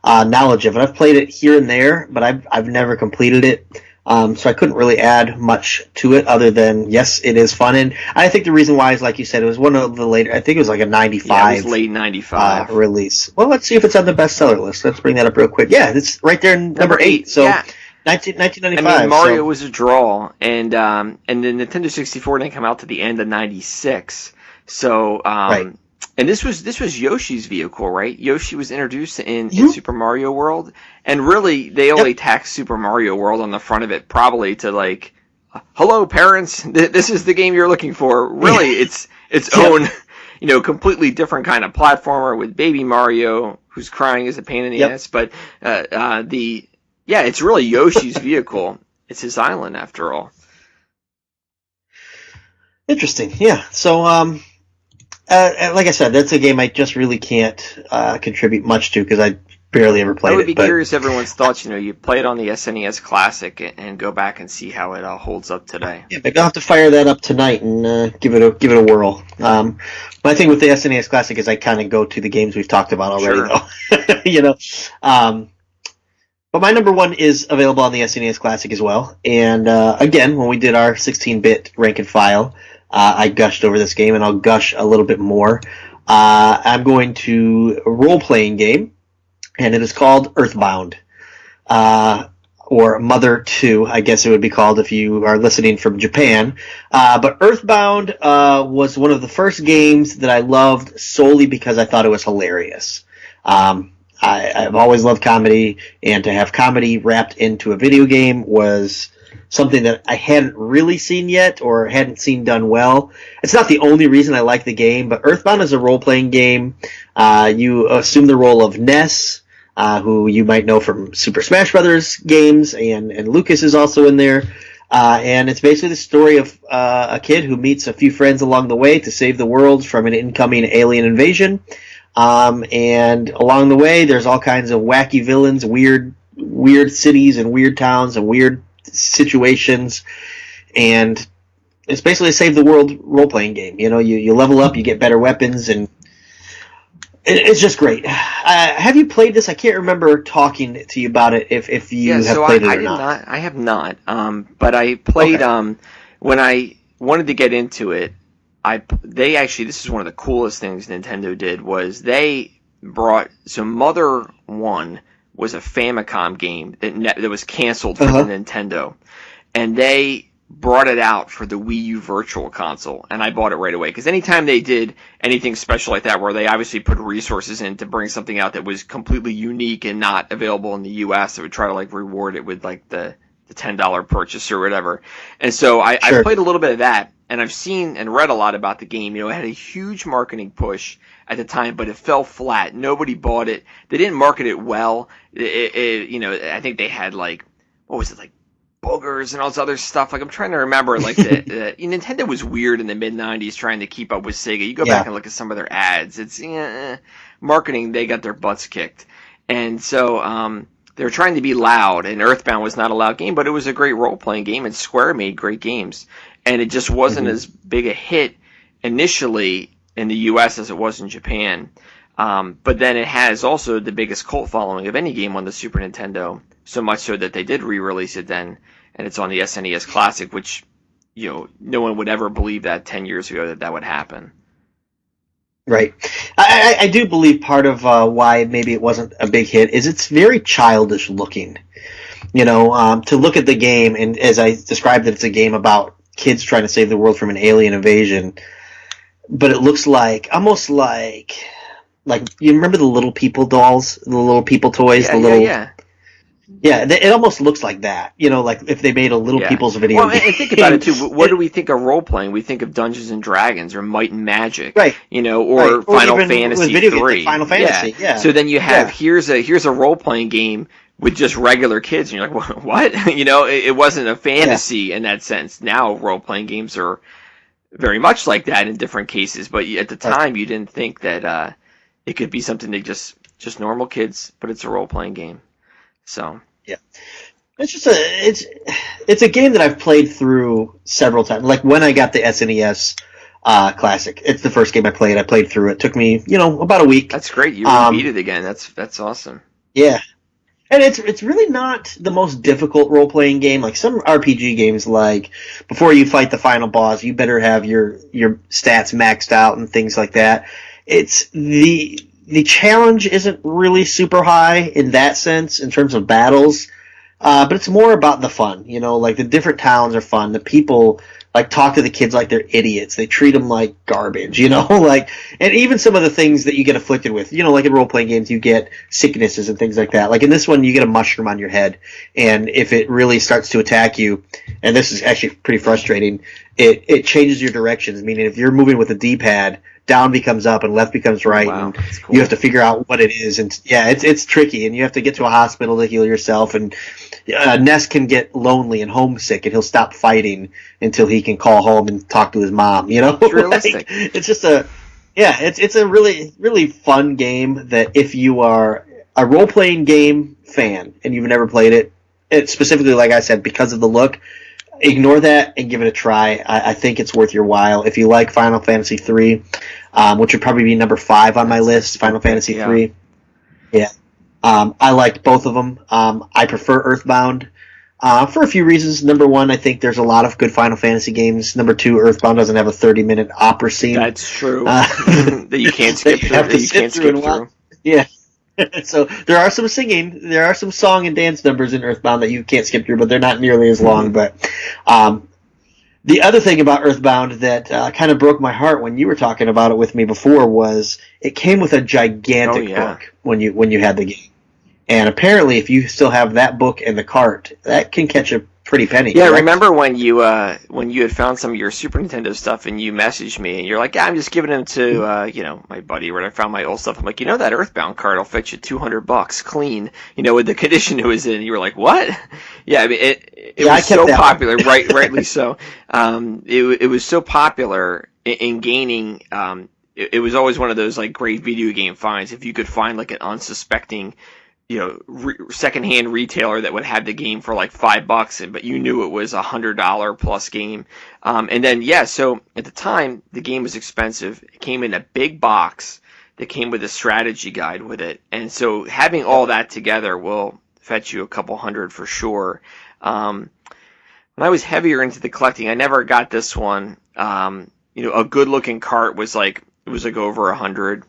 knowledge of it. I've played it here and there, but I've never completed it. So I couldn't really add much to it other than, yes, it is fun. And I think the reason why is, like you said, it was one of the later, I think it was a 95. Yeah, it was late 95. Release. Well, let's see if it's on the bestseller list. Let's bring that up real quick. Yeah, it's right there in number 8. So yeah. 1995. Mario was a draw, and the Nintendo 64 didn't come out to the end of 96. So, right. And this was Yoshi's vehicle, right? Yoshi was introduced in Super Mario World, and really they only taxed Super Mario World on the front of it, probably to hello parents, this is the game you're looking for. Really, it's its own, completely different kind of platformer with Baby Mario who's crying as a pain in the ass. But it's really Yoshi's vehicle. It's his island after all. Interesting, yeah. So, like I said, that's a game I just really can't contribite much to because I barely ever played it. I would be curious everyone's thoughts. You play it on the SNES Classic and go back and see how it holds up today. Yeah, maybe I'll have to fire that up tonight and give it a whirl. My thing with the SNES Classic is I kind of go to the games we've talked about already, though. But my number 1 is available on the SNES Classic as well. And again, when we did our 16-bit rank and file, I gushed over this game, and I'll gush a little bit more. I'm going to a role-playing game, and it is called Earthbound. Or Mother 2, I guess it would be called if you are listening from Japan. But Earthbound was one of the first games that I loved solely because I thought it was hilarious. I've always loved comedy, and to have comedy wrapped into a video game was something that I hadn't really seen yet or hadn't seen done well. It's not the only reason I like the game, but Earthbound is a role-playing game. You assume the role of Ness, who you might know from Super Smash Brothers games, and Lucas is also in there. And it's basically the story of a kid who meets a few friends along the way to save the world from an incoming alien invasion. And along the way, there's all kinds of wacky villains, weird cities and weird towns and weird situations. And it's basically a save the world role-playing game. You know, you level up, you get better weapons, and it's just great. Have you played this? I can't remember talking to you about it. If you have played it or not. I have not. But I played. Okay. When I wanted to get into it, this is one of the coolest things Nintendo did was they brought. So Mother 1 was a Famicom game that was canceled for the Nintendo, and they brought it out for the Wii U Virtual Console, and I bought it right away. Because anytime they did anything special like that, where they obviously put resources in to bring something out that was completely unique and not available in the U.S., they would try to like reward it with like the $10 purchase or whatever. And so I played a little bit of that, and I've seen and read a lot about the game. You know, it had a huge marketing push at the time, but it fell flat. Nobody bought it. They didn't market it well. I think they had like, what was it, like boogers and all this other stuff. Like, I'm trying to remember, like, Nintendo was weird in the mid-90s trying to keep up with Sega. You go back and look at some of their ads. It's marketing, they got their butts kicked. And so they were trying to be loud, and Earthbound was not a loud game, but it was a great role-playing game, and Square made great games. And it just wasn't as big a hit initially in the U.S. as it was in Japan. But then it has also the biggest cult following of any game on the Super Nintendo, so much so that they did re-release it then, and it's on the SNES Classic, which, no one would ever believe that 10 years ago that would happen. Right. I do believe part of why maybe it wasn't a big hit is it's very childish looking. To look at the game, and as I described it, it's a game about kids trying to save the world from an alien invasion, but it looks almost like you remember the Little People dolls, the Little People toys, Yeah, it almost looks like that. Like if they made a Little People's video game. And think about it too. What do we think of role playing? We think of Dungeons and Dragons or Might and Magic, right? Or Final Fantasy 3. Final Fantasy, yeah. So then you have here's a role playing game with just regular kids, and you're like, what? It wasn't a fantasy in that sense. Now role playing games are very much like that in different cases, but at the time you didn't think that it could be something that just normal kids, but it's a role playing game. So yeah, it's a game that I've played through several times. Like when I got the SNES Classic, it's the first game I played. I played through it. Took me about a week. That's great. You beat it again. That's awesome. Yeah, and it's really not the most difficult role playing game. Like some RPG games, like before you fight the final boss, you better have your stats maxed out and things like that. It's the challenge isn't really super high in that sense in terms of battles, but it's more about the fun. Like the different towns are fun. The people talk to the kids like they're idiots. They treat them like garbage. And even some of the things that you get afflicted with. Like in role playing games, you get sicknesses and things like that. Like in this one, you get a mushroom on your head, and if it really starts to attack you, and this is actually pretty frustrating, it changes your directions. Meaning, if you're moving with a D-pad, down becomes up and left becomes right, and cool. You have to figure out what it is. And it's tricky, and you have to get to a hospital to heal yourself. And Ness can get lonely and homesick, and he'll stop fighting until he can call home and talk to his mom. It's realistic. It's just it's a really, really fun game that if you are a role playing game fan and you've never played it specifically, like I said, because of the look, ignore that and give it a try. I think it's worth your while. If you like Final Fantasy 3, which would probably be number 5 on my list, Final Fantasy 3. Yeah. I liked both of them. I prefer Earthbound. for a few reasons. Number one, I think there's a lot of good Final Fantasy games. Number two, Earthbound doesn't have a 30-minute opera scene. That's true. That you can't skip through. Have to sit through and watch. Yeah. So there are some singing, there are some song and dance numbers in Earthbound that you can't skip through, but they're not nearly as long. But the other thing about Earthbound that kind of broke my heart when you were talking about it with me before was it came with a gigantic book when you had the game. And apparently, if you still have that book in the cart, that can catch a pretty penny. Yeah, I remember when you had found some of your Super Nintendo stuff and you messaged me and you're like, yeah, I'm just giving them to my buddy where I found my old stuff. I'm like, that Earthbound cart will fetch you $200 clean, with the condition it was in. You were like, what? Yeah, I mean it was so popular, rightly so. It was so popular in gaining. It was always one of those like great video game finds if you could find like an unsuspecting secondhand retailer that would have the game for like $5, but you knew it was $100 plus game. And then, so at the time, the game was expensive. It came in a big box that came with a strategy guide with it. And so having all that together will fetch you a couple hundred for sure. When I was heavier into the collecting, I never got this one. A good looking cart was like over 100.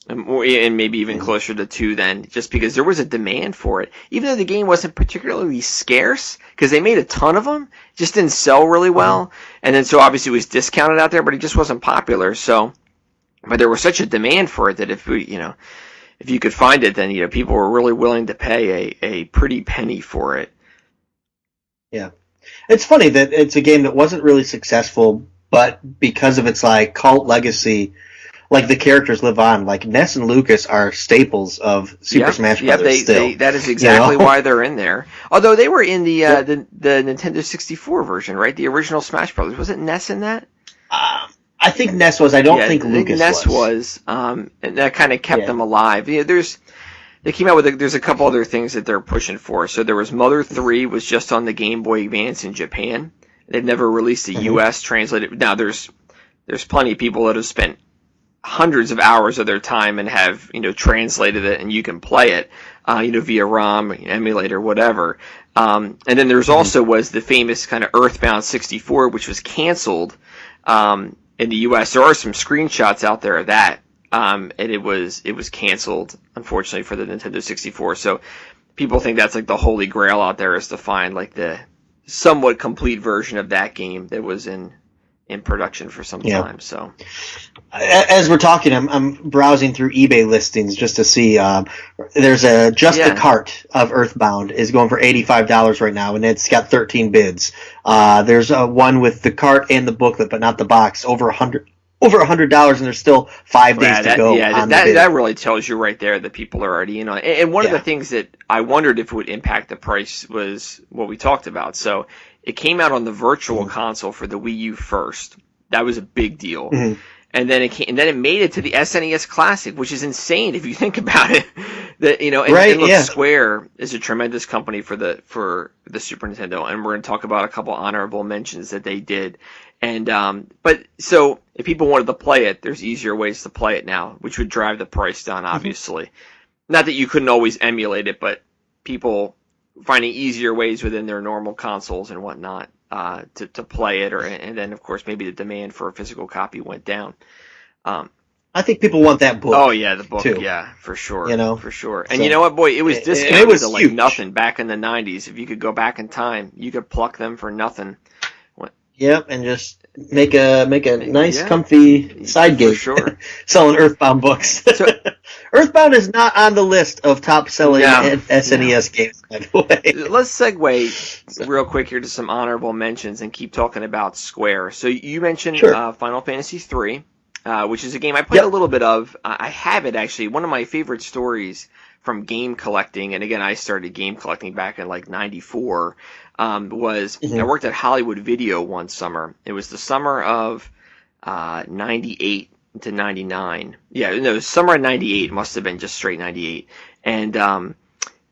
And maybe even closer to 2 then, just because there was a demand for it. Even though the game wasn't particularly scarce, because they made a ton of them, it just didn't sell really well. And then so obviously it was discounted out there, but it just wasn't popular. So, but there was such a demand for it that if you could find it, then people were really willing to pay a pretty penny for it. Yeah, it's funny that it's a game that wasn't really successful, but because of its like cult legacy. Like the characters live on. Like Ness and Lucas are staples of Super Smash Brothers. That is exactly why they're in there. Although they were in the Nintendo 64 version, right? The original Smash Brothers. Was it Ness in that? I think Ness was. I don't think Lucas Ness was. And that kind of kept them alive. They came out with there's a couple other things that they're pushing for. So there was Mother 3 was just on the Game Boy Advance in Japan. They've never released a U.S. translated. Now there's plenty of people that have spent hundreds of hours of their time and have translated it, and you can play it via ROM, emulator, whatever. And then there's also was the famous kind of Earthbound 64, which was canceled in the U.S. There are some screenshots out there of that, and it was canceled unfortunately for the Nintendo 64. So people think that's like the holy grail out there is to find like the somewhat complete version of that game that was in production for some time. So as we're talking, I'm browsing through eBay listings just to see. There's the cart of Earthbound is going for $85 right now, and it's got 13 bids. There's one with the cart and the booklet, but not the box, over $100, and there's still 5 days to go. Yeah, that really tells you right there that people are already in on it. And one of the things that I wondered if it would impact the price was what we talked about. So it came out on the Virtual Console for the Wii U first. That was a big deal. Mm-hmm. And then it made it to the SNES Classic, which is insane if you think about it. Square is a tremendous company for the Super Nintendo, and we're going to talk about a couple honorable mentions that they did. And but so if people wanted to play it, there's easier ways to play it now, which would drive the price down, obviously. Mm-hmm. Not that you couldn't always emulate it, but people finding easier ways within their normal consoles and whatnot to play it, and then of course maybe the demand for a physical copy went down. I think people want that book. Oh yeah, the book, too. Yeah, for sure, for sure. And you know what, boy, it was discounted it was to like nothing back in the '90s. If you could go back in time, you could pluck them for nothing. Yep, and just make a nice, comfy side gig. For sure. Selling Earthbound books. So, Earthbound is not on the list of top-selling SNES games, by the way. Let's segue real quick here to some honorable mentions and keep talking about Square. So you mentioned Final Fantasy III, which is a game I played a little bit of. I have it, actually. One of my favorite stories from game collecting, and again, I started game collecting back in like 94, was I worked at Hollywood Video one summer. It was the summer of 98 to 99. Yeah, no, summer of 98 must have been just straight 98. And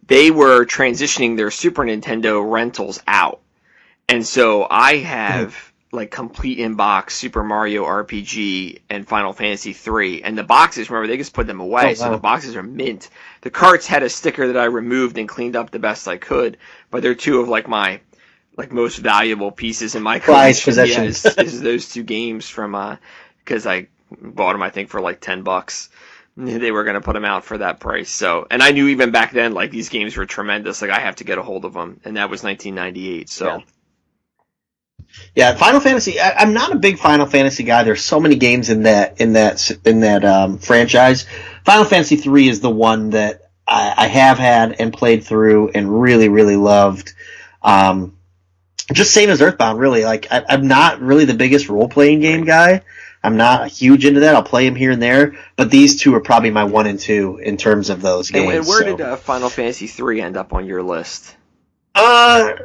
they were transitioning their Super Nintendo rentals out. And so I have like complete in-box Super Mario RPG and Final Fantasy III. And the boxes, remember, they just put them away, so the boxes are mint. The carts had a sticker that I removed and cleaned up the best I could, but they're two of like my like most valuable pieces in my Prized collection. possessions. Is those two games from because I bought them I think for like $10. They were going to put them out for that price. So, and I knew even back then like these games were tremendous. Like I have to get a hold of them, and that was 1998. So. Yeah, Final Fantasy. I'm not a big Final Fantasy guy. There's so many games in that franchise. Final Fantasy 3 is the one that I have had and played through and really, really loved. Just same as Earthbound, really. Like I'm not really the biggest role playing game guy. I'm not huge into that. I'll play them here and there, but these two are probably my 1 and 2 in terms of those games. And where did Final Fantasy 3 end up on your list? I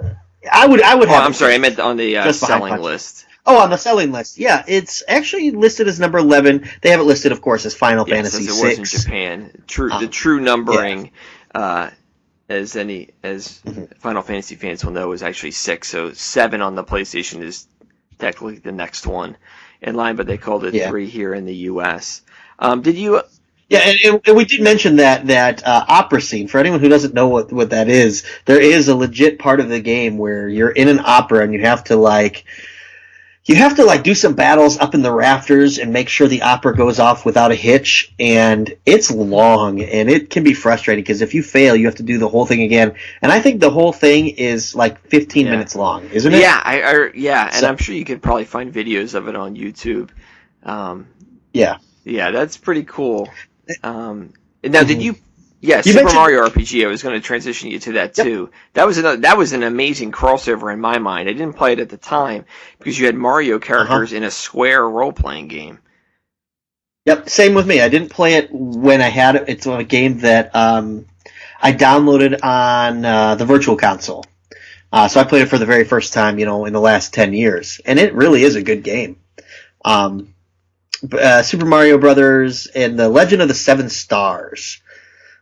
would have. I'm sorry, I meant on the selling list. Oh, on the selling list. Yeah, it's actually listed as number 11. They have it listed, of course, as Final Fantasy 6. It was in Japan. The true numbering, as Final Fantasy fans will know, is actually 6. So 7 on the PlayStation is technically the next one in line, but they called it 3 here in the U.S. Did you? Yeah, and we did mention that opera scene. For anyone who doesn't know what that is, there is a legit part of the game where you're in an opera and you have to do some battles up in the rafters and make sure the opera goes off without a hitch. And it's long and it can be frustrating because if you fail, you have to do the whole thing again. And I think the whole thing is like 15 minutes long, isn't it? Yeah, and I'm sure you could probably find videos of it on YouTube. Yeah, that's pretty cool. Now, did you? Yeah, Super Mario RPG. I was going to transition you to that too. Yep. That was an amazing crossover in my mind. I didn't play it at the time because you had Mario characters in a square role-playing game. Yep, same with me. I didn't play it when I had it. It's a game that I downloaded on the Virtual Console. So I played it for the very first time, in the last 10 years, and it really is a good game. Super Mario Brothers and The Legend of the Seven Stars.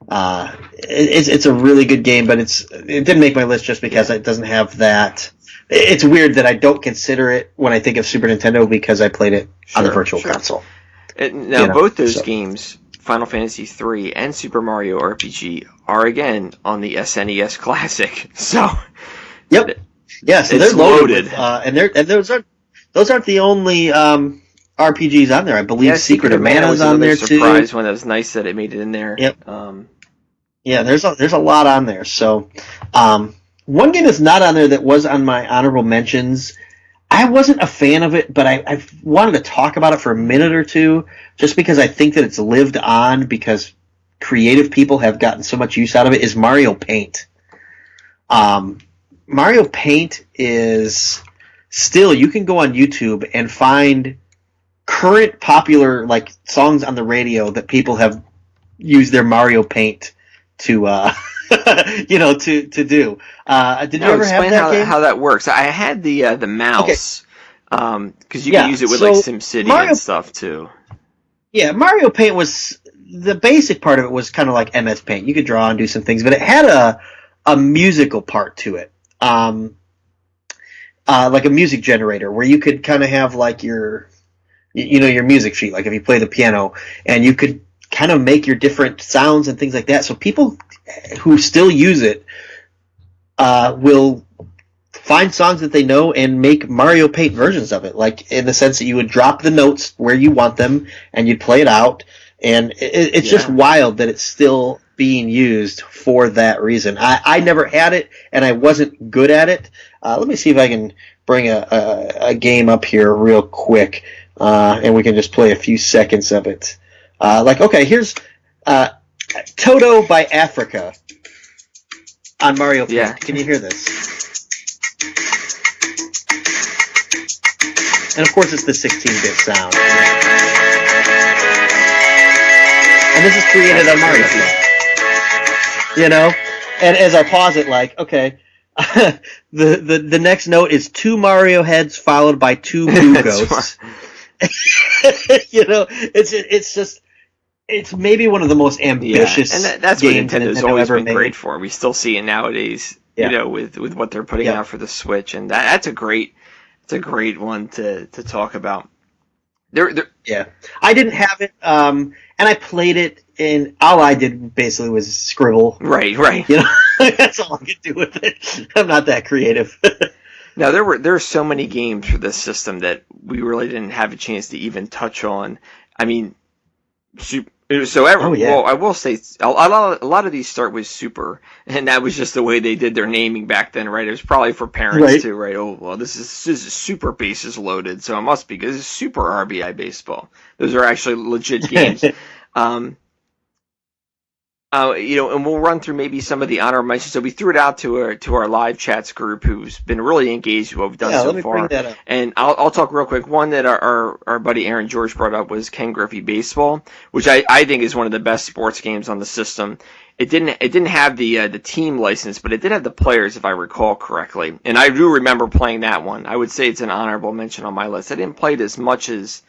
It's a really good game, but it didn't make my list just because it doesn't have that. It's weird that I don't consider it when I think of Super Nintendo because I played it on the Virtual Console. Now, both those games, Final Fantasy III and Super Mario RPG, are again on the SNES Classic. So, yep, yeah, so they're loaded, with, those aren't the only RPGs on there. I believe Secret of Mana is on there too. Surprise one. It was nice that it made it in there. Yep. Yeah, there's a lot on there. So, one game that's not on there that was on my honorable mentions. I wasn't a fan of it, but I wanted to talk about it for a minute or two, just because I think that it's lived on because creative people have gotten so much use out of it. Is Mario Paint? Mario Paint is still, you can go on YouTube and find current popular songs on the radio that people have used their Mario Paint to to do. Did you ever have that game? How that works? I had the mouse because you can use it with SimCity and stuff too. Yeah, Mario Paint was the basic part of it was kind of like MS Paint. You could draw and do some things, but it had a musical part to it, like a music generator where you could kind of have your music sheet, like if you play the piano, and you could kind of make your different sounds and things like that. So people who still use it will find songs that they know and make Mario Paint versions of it, like in the sense that you would drop the notes where you want them and you'd play it out. And it's just wild that it's still being used for that reason. I never had it, and I wasn't good at it. Let me see if I can bring a game up here real quick, and we can just play a few seconds of it. Here's Toto by Africa on Mario Paint. Yeah. Can you hear this? And of course it's the 16-bit sound. And this is created on Mario Paint. And as I pause it, the next note is 2 Mario heads followed by 2 Boo Goats. It's maybe one of the most ambitious and that's what games Nintendo's Nintendo always ever been made. Great for. We still see it nowadays, with what they're putting out for the Switch, and that's a great one to talk about. Yeah, I didn't have it, and I played it, and all I did basically was scribble. Right. That's all I could do with it. I'm not that creative. Now there are so many games for this system that we really didn't have a chance to even touch on. I mean, well, I will say a lot of these start with Super, and that was just the way they did their naming back then, right? It was probably for parents too, right? Oh, well, this is Super Bases Loaded, so it must be because it's Super RBI Baseball. Those are actually legit games. And we'll run through maybe some of the honorable mentions. So we threw it out to our live chats group, who's been really engaged with what we've done so far. Bring that up. And I'll talk real quick. One that our buddy Aaron George brought up was Ken Griffey Baseball, which I think is one of the best sports games on the system. It didn't have the team license, but it did have the players, if I recall correctly. And I do remember playing that one. I would say it's an honorable mention on my list. I didn't play it as much as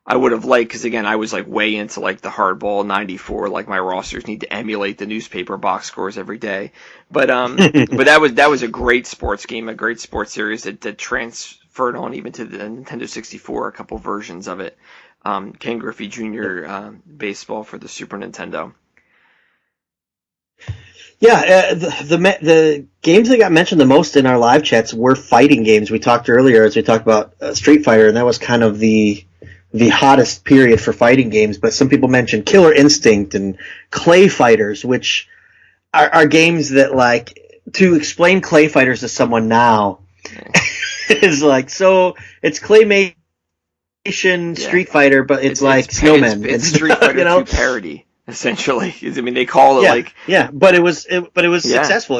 I would have liked, because again, I was like way into like the hardball 94, like my rosters need to emulate the newspaper box scores every day. But but that was a great sports game, a great sports series that transferred on even to the Nintendo 64, a couple versions of it. Ken Griffey Jr. Baseball for the Super Nintendo. Yeah, the games that got mentioned the most in our live chats were fighting games. We talked earlier, as we talked about Street Fighter, and that was kind of the hottest period for fighting games, but some people mentioned Killer Instinct and Clay Fighters, which are games that, like, to explain Clay Fighters to someone now is like, so it's claymation Street Fighter, but it's like snowmen. It's Street Fighter 2 parody, essentially. I mean, they call it but it was successful,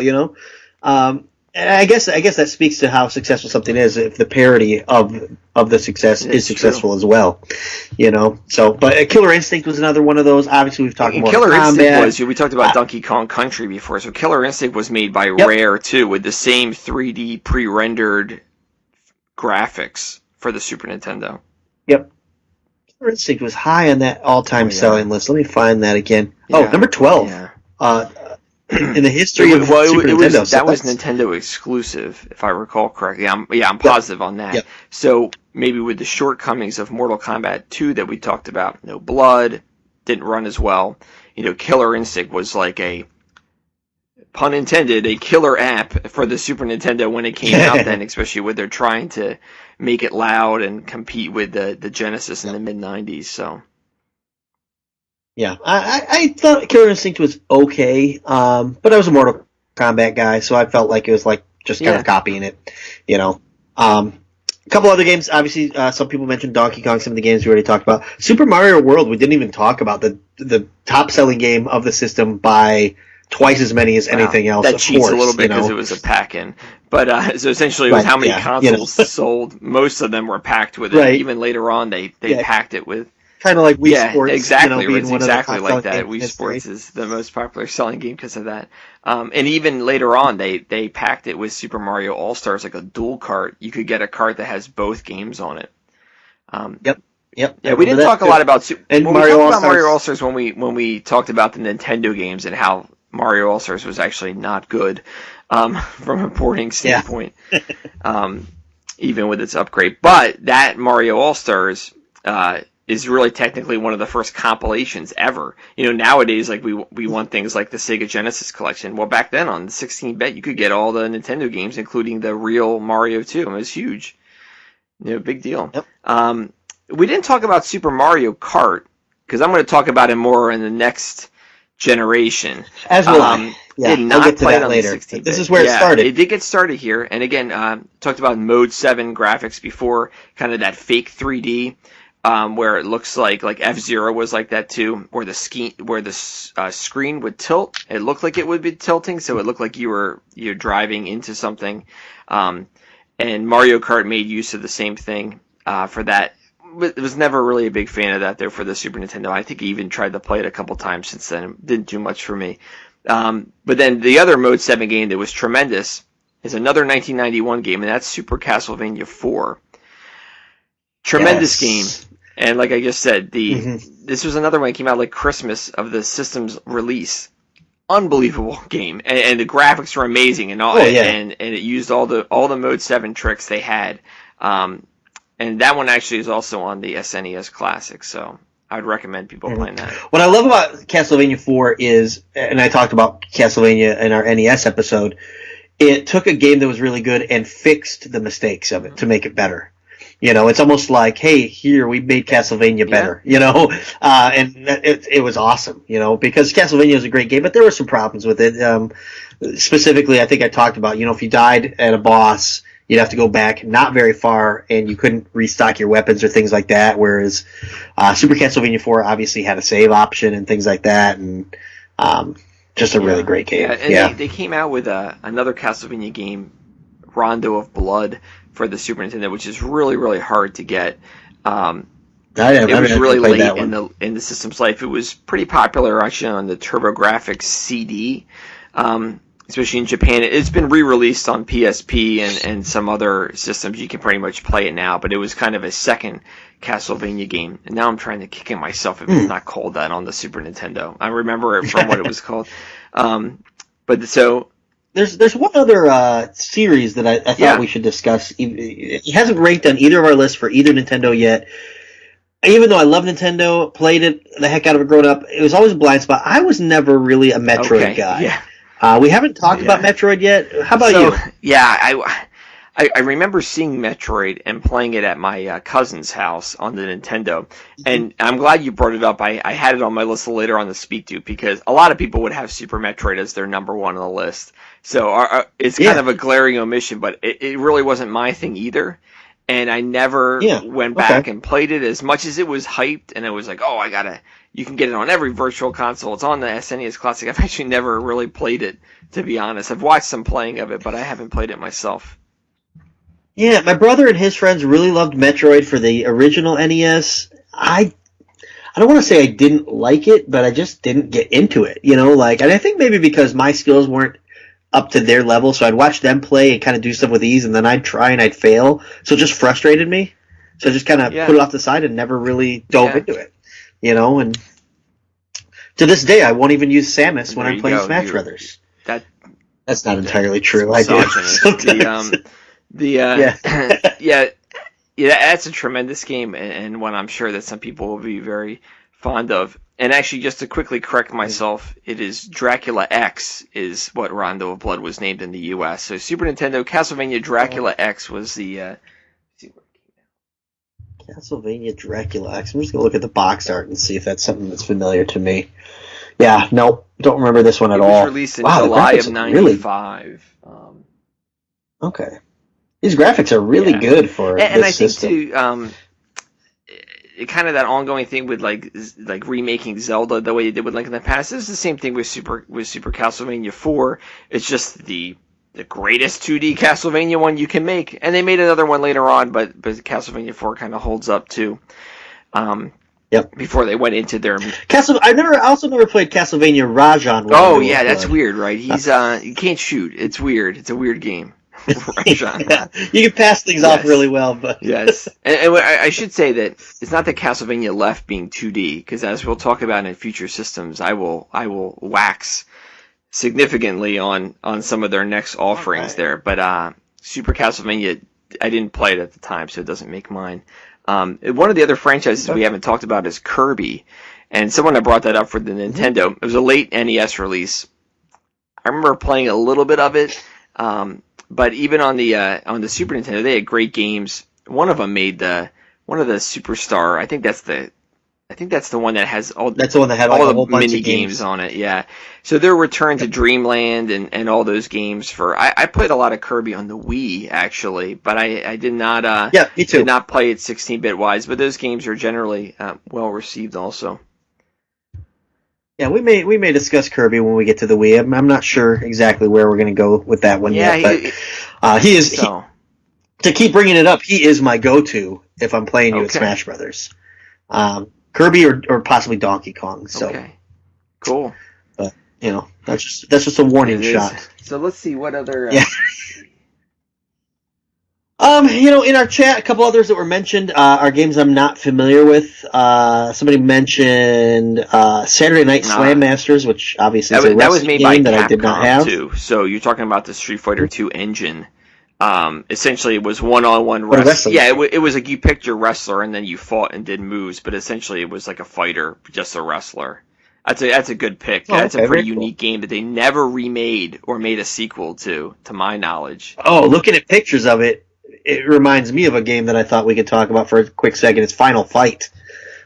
And I guess that speaks to how successful something is if the parody of the success is successful as well, So, but Killer Instinct was another one of those. Obviously, we've talked about Killer Instinct we talked about Donkey Kong Country before. So Killer Instinct was made by Rare too, with the same 3D pre-rendered graphics for the Super Nintendo. Yep. Killer Instinct was high on that all-time selling list. Let me find that again. Yeah. Oh, number 12. Yeah. In the history of Super Nintendo. That was Nintendo exclusive, if I recall correctly. I'm positive on that. Yep. So maybe with the shortcomings of Mortal Kombat 2 that we talked about, no blood, didn't run as well. Killer Instinct was like a, pun intended, a killer app for the Super Nintendo when it came out then, especially when they're trying to make it loud and compete with the Genesis in the mid-90s, so... Yeah, I thought Killer Instinct was okay, but I was a Mortal Kombat guy, so I felt like it was like just kind of copying it, A couple other games, obviously, some people mentioned Donkey Kong, some of the games we already talked about. Super Mario World, we didn't even talk about the top-selling game of the system by twice as many as anything else. That cheats a little bit because it was a pack-in. But so essentially it was how many consoles sold. Most of them were packed with it. Right. Even later on, they packed it with... Kind of like Wii Sports. Exactly. It's exactly like that. Wii Sports is the most popular selling game because of that. And even later on, they packed it with Super Mario All-Stars, like a dual cart. You could get a cart that has both games on it. Yep. Yeah, we didn't talk a lot about Mario All-Stars when we talked about the Nintendo games and how Mario All-Stars was actually not good from a porting standpoint, even with its upgrade. But that Mario All-Stars is really technically one of the first compilations ever. Nowadays, like we want things like the Sega Genesis collection. Well, back then on the 16-bit, you could get all the Nintendo games, including the real Mario 2. It was huge. Big deal. Yep. We didn't talk about Super Mario Kart, because I'm going to talk about it more in the next generation. As will I. Yeah, I'll get to that later. This is where it started. It did get started here. And again, talked about Mode 7 graphics before, kind of that fake 3D. Where it looks like F-Zero was like that too, where the screen would tilt. It looked like it would be tilting, so it looked like you're driving into something. And Mario Kart made use of the same thing for that. But was never really a big fan of that there for the Super Nintendo. I think I even tried to play it a couple times since then. It didn't do much for me. But then the other Mode 7 game that was tremendous is another 1991 game, and that's Super Castlevania 4. Tremendous game. And like I just said, this was another one that came out like Christmas of the system's release. Unbelievable game, and the graphics were amazing, and all, and it used all the Mode 7 tricks they had. And that one actually is also on the SNES Classic, so I would recommend people playing that. What I love about Castlevania 4 is, and I talked about Castlevania in our NES episode, it took a game that was really good and fixed the mistakes of it to make it better. It's almost like, hey, here, we made Castlevania better, and it was awesome, because Castlevania was a great game, but there were some problems with it. Specifically, I think I talked about, if you died at a boss, you'd have to go back not very far, and you couldn't restock your weapons or things like that, whereas Super Castlevania 4 obviously had a save option and things like that, and just a really great game. And they came out with another Castlevania game, Rondo of Blood, for the Super Nintendo, which is really, really hard to get. It was really late in the system's life. It was pretty popular actually on the TurboGrafx CD, especially in Japan. It's been re-released on PSP and some other systems. You can pretty much play it now, but it was kind of a second Castlevania game. And now I'm trying to kick it myself if it's not called that on the Super Nintendo. I remember it from what it was called. There's one other series that I thought we should discuss. It hasn't ranked on either of our lists for either Nintendo yet. Even though I love Nintendo, played it the heck out of it growing up, it was always a blind spot. I was never really a Metroid guy. Yeah. We haven't talked about Metroid yet. How about you? Yeah, I remember seeing Metroid and playing it at my cousin's house on the Nintendo, and I'm glad you brought it up. I had it on my list later on to speak to, because a lot of people would have Super Metroid as their number one on the list. So it's kind of a glaring omission, but it really wasn't my thing either. And I never went back and played it, as much as it was hyped, and it was like, oh, you can get it on every virtual console. It's on the SNES Classic. I've actually never really played it, to be honest. I've watched some playing of it, but I haven't played it myself. Yeah, my brother and his friends really loved Metroid for the original NES. I don't want to say I didn't like it, but I just didn't get into it, and I think maybe because my skills weren't up to their level, so I'd watch them play and kind of do stuff with ease, and then I'd try and I'd fail, so it just frustrated me. So I just kind of put it off the side and never really dove into it, and to this day I won't even use Samus when I'm playing Smash Brothers. That's not entirely true. I do sometimes. That's a tremendous game, and one I'm sure that some people will be very fond of. And actually, just to quickly correct myself, it is Dracula X is what Rondo of Blood was named in the U.S. So Super Nintendo, Castlevania Dracula X was the... Castlevania Dracula X. I'm just going to look at the box art and see if that's something that's familiar to me. Yeah, nope, don't remember this one at all. It was released in July of 95. Okay. These graphics are really good for this system. And I think, too, kind of that ongoing thing with like remaking Zelda the way they did with Link in the Past. This is the same thing with Super Castlevania 4. It's just the greatest 2D Castlevania one you can make, and they made another one later on, but Castlevania 4 kind of holds up too. Before they went into their I also never played Castlevania Rajan. Oh yeah, that's weird, right? He's you can't shoot. It's weird. It's a weird game. You can pass things off really well, but yes. And I should say that it's not that Castlevania left being 2D, because as we'll talk about in future systems, I will wax significantly on some of their next offerings there. But Super Castlevania, I didn't play it at the time, so it doesn't make mine. One of the other franchises we haven't talked about is Kirby, and someone had brought that up for the Nintendo. It was a late NES release. I remember playing a little bit of it. But even on the Super Nintendo, they had great games. One of them made one of the Superstar. I think that's the one that has all. That's the one that had all the mini games on it. Yeah. So their return to Dreamland and all those games for. I played a lot of Kirby on the Wii actually, but I did not. Me too. Did not play it 16-bit wise, but those games are generally well received also. Yeah, we may discuss Kirby when we get to the Wii. I'm not sure exactly where we're going to go with that one yet, but he is to keep bringing it up. He is my go-to if I'm playing you at Smash Brothers. Kirby or possibly Donkey Kong. So cool. But that's just a warning shot. So let's see what other. In our chat, a couple others that were mentioned are games I'm not familiar with. Somebody mentioned Saturday Night Slam Masters, which obviously is a wrestling game that I did not have. Too. So you're talking about the Street Fighter II engine. Essentially, it was one-on-one wrestling. Yeah, it was like you picked your wrestler and then you fought and did moves, but essentially it was like a fighter, just a wrestler. That's a good pick. Oh, That's a okay, pretty very cool. unique game that they never remade or made a sequel to my knowledge. Oh, looking at pictures of it, it reminds me of a game that I thought we could talk about for a quick second. It's Final Fight.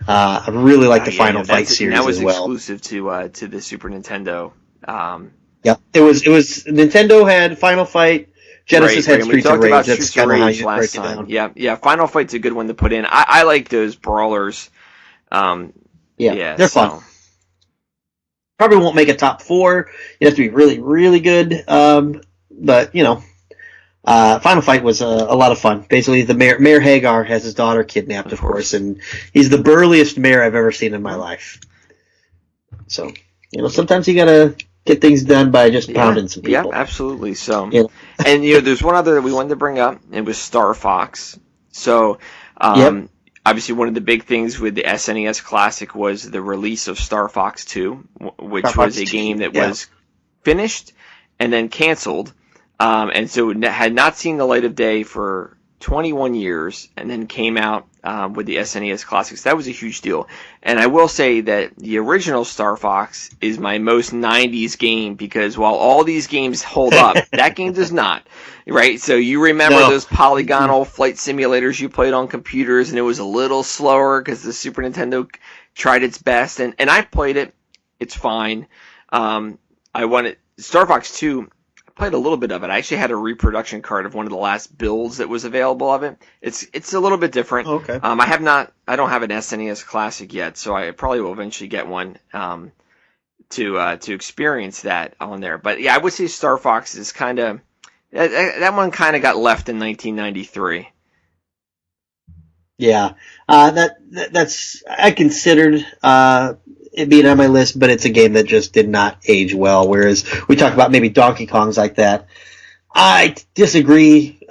I really like the Final Fight series that was as well. exclusive to the Super Nintendo. Yeah, it was Nintendo had Final Fight, Genesis had Streets of Rage. That's kind of how you break it down. Yeah. Final Fight's a good one to put in. I like those brawlers. They're fun. Probably won't make a top 4. You have to be really, really good. But Final Fight was a lot of fun. Basically, the Mayor Hagar has his daughter kidnapped, of course, and he's the burliest mayor I've ever seen in my life. So, sometimes you gotta get things done by just pounding some people. Yeah, absolutely. So, and there's one other that we wanted to bring up. It was Star Fox. So, obviously, one of the big things with the SNES Classic was the release of Star Fox 2, which was a game that was finished and then canceled. And so it had not seen the light of day for 21 years and then came out with the SNES Classics. That was a huge deal. And I will say that the original Star Fox is my most 90s game because while all these games hold up, that game does not. Right? So you remember those polygonal flight simulators you played on computers and it was a little slower because the Super Nintendo tried its best. And I played it. It's fine. I wanted Star Fox 2. Played a little bit of it. I actually had a reproduction card of one of the last builds that was available of it. It's a little bit different. Okay. I don't have an SNES Classic yet, so I probably will eventually get one to experience that on there. But yeah, I would say Star Fox is kind of that one kind of got left in 1993. Yeah, that's I considered it being on my list, but it's a game that just did not age well. Whereas we talk about maybe Donkey Kongs like that. I disagree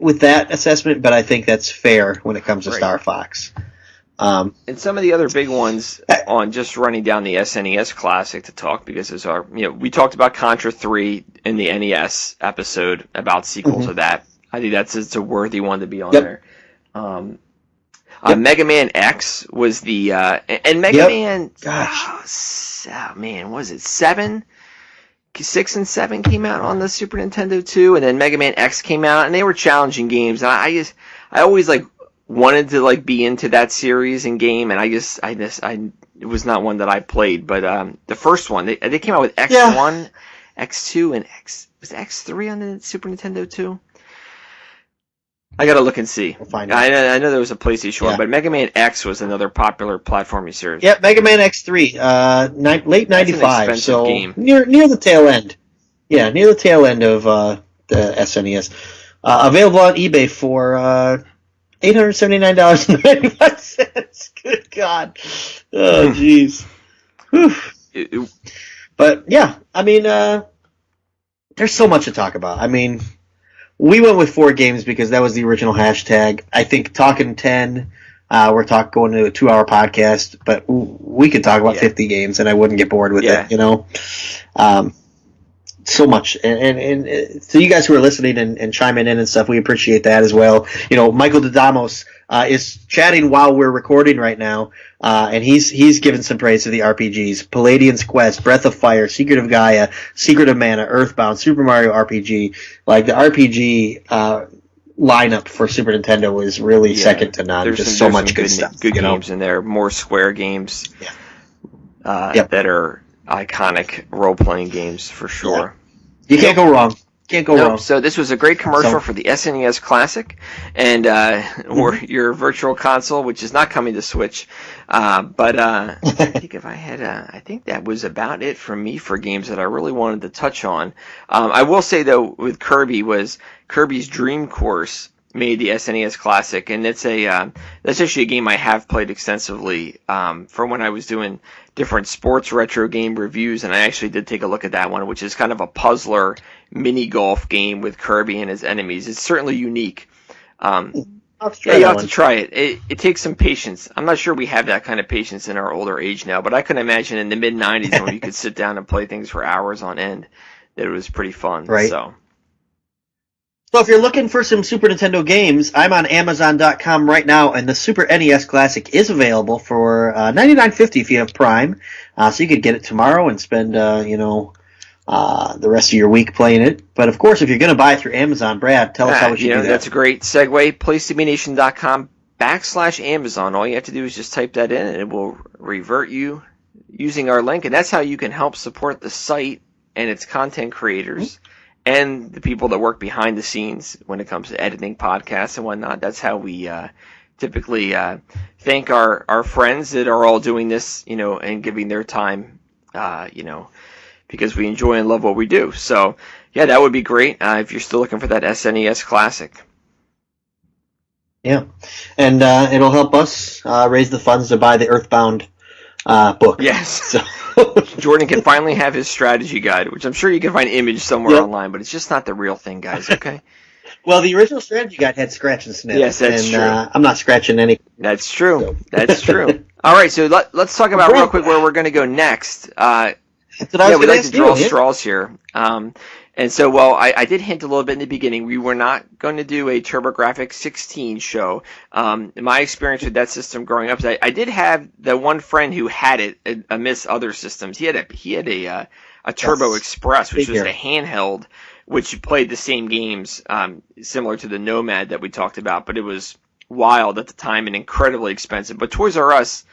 with that assessment, but I think that's fair when it comes to Star Fox. And some of the other big ones on just running down the SNES Classic to talk because we talked about Contra 3 in the NES episode about sequels of that. I think it's a worthy one to be on there. Mega Man X was the and Mega Man. Gosh, was it 7? 6 and 7 came out on the Super Nintendo too, and then Mega Man X came out, and they were challenging games. And I always wanted to be into that series and game, and it was not one that I played. But the first one, they came out with X1, X2, and was X3 on the Super Nintendo too? I gotta look and see. We'll find out. I know there was a PlayStation one, but Mega Man X was another popular platforming series. Yep, Mega Man X3, late '95, so game. near the tail end. Yeah, near the tail end of the SNES. Available on eBay for $879.95. Good God! Oh, jeez. But yeah, I mean, there's so much to talk about. I mean. We went with 4 games because that was the original hashtag. I think talking 10, we're going to a 2-hour podcast, but we could talk about 50 games and I wouldn't get bored with it, so much. And to you guys who are listening and chiming in and stuff, we appreciate that as well. Michael Dadamos is chatting while we're recording right now, and he's given some praise to the RPGs. Palladian's Quest, Breath of Fire, Secret of Gaia, Secret of Mana, Earthbound, Super Mario RPG. The RPG lineup for Super Nintendo is really second to none. There's so much good stuff. Good games in there. More Square games that are iconic role-playing games for sure. You can't go wrong. Can't go wrong. So this was a great commercial for the SNES Classic and or your Virtual Console, which is not coming to Switch. But I think I think that was about it for me for games that I really wanted to touch on. I will say though, with Kirby's Dream Course made the SNES Classic, and that's actually a game I have played extensively from when I was doing different sports retro game reviews, and I actually did take a look at that one, which is kind of a puzzler mini golf game with Kirby and his enemies. It's certainly unique. You have to try it. It takes some patience. I'm not sure we have that kind of patience in our older age now, but I can imagine in the mid-90s when you could sit down and play things for hours on end, that it was pretty fun. Right. So. So if you're looking for some Super Nintendo games, I'm on Amazon.com right now, and the Super NES Classic is available for $99.50 if you have Prime. So you could get it tomorrow and spend, the rest of your week playing it. But of course, if you're going to buy it through Amazon, Brad, tell us how we should do that. That's a great segue. PlayStationNation.com/Amazon. All you have to do is just type that in, and it will revert you using our link, and that's how you can help support the site and its content creators. Mm-hmm. And the people that work behind the scenes when it comes to editing podcasts and whatnot. That's how we typically thank our friends that are all doing this, and giving their time, because we enjoy and love what we do. So, yeah, that would be great if you're still looking for that SNES Classic. Yeah, and it'll help us raise the funds to buy the Earthbound book. Yes. So. Jordan can finally have his strategy guide, which I'm sure you can find image somewhere online, but it's just not the real thing, guys, okay? Well, the original strategy guide had scratch and sniff. Yes, that's true. I'm not scratching any. That's true. So. That's true. All right, so let's talk about real quick where we're going to go next. That's what I was we'd like to draw you, straws here. And so, I did hint a little bit in the beginning, we were not going to do a TurboGrafx 16 show. My experience with that system growing up, I did have the one friend who had it amidst other systems. He had a Turbo Express, which was a handheld, which played the same games, similar to the Nomad that we talked about, but it was wild at the time and incredibly expensive. But Toys R Us,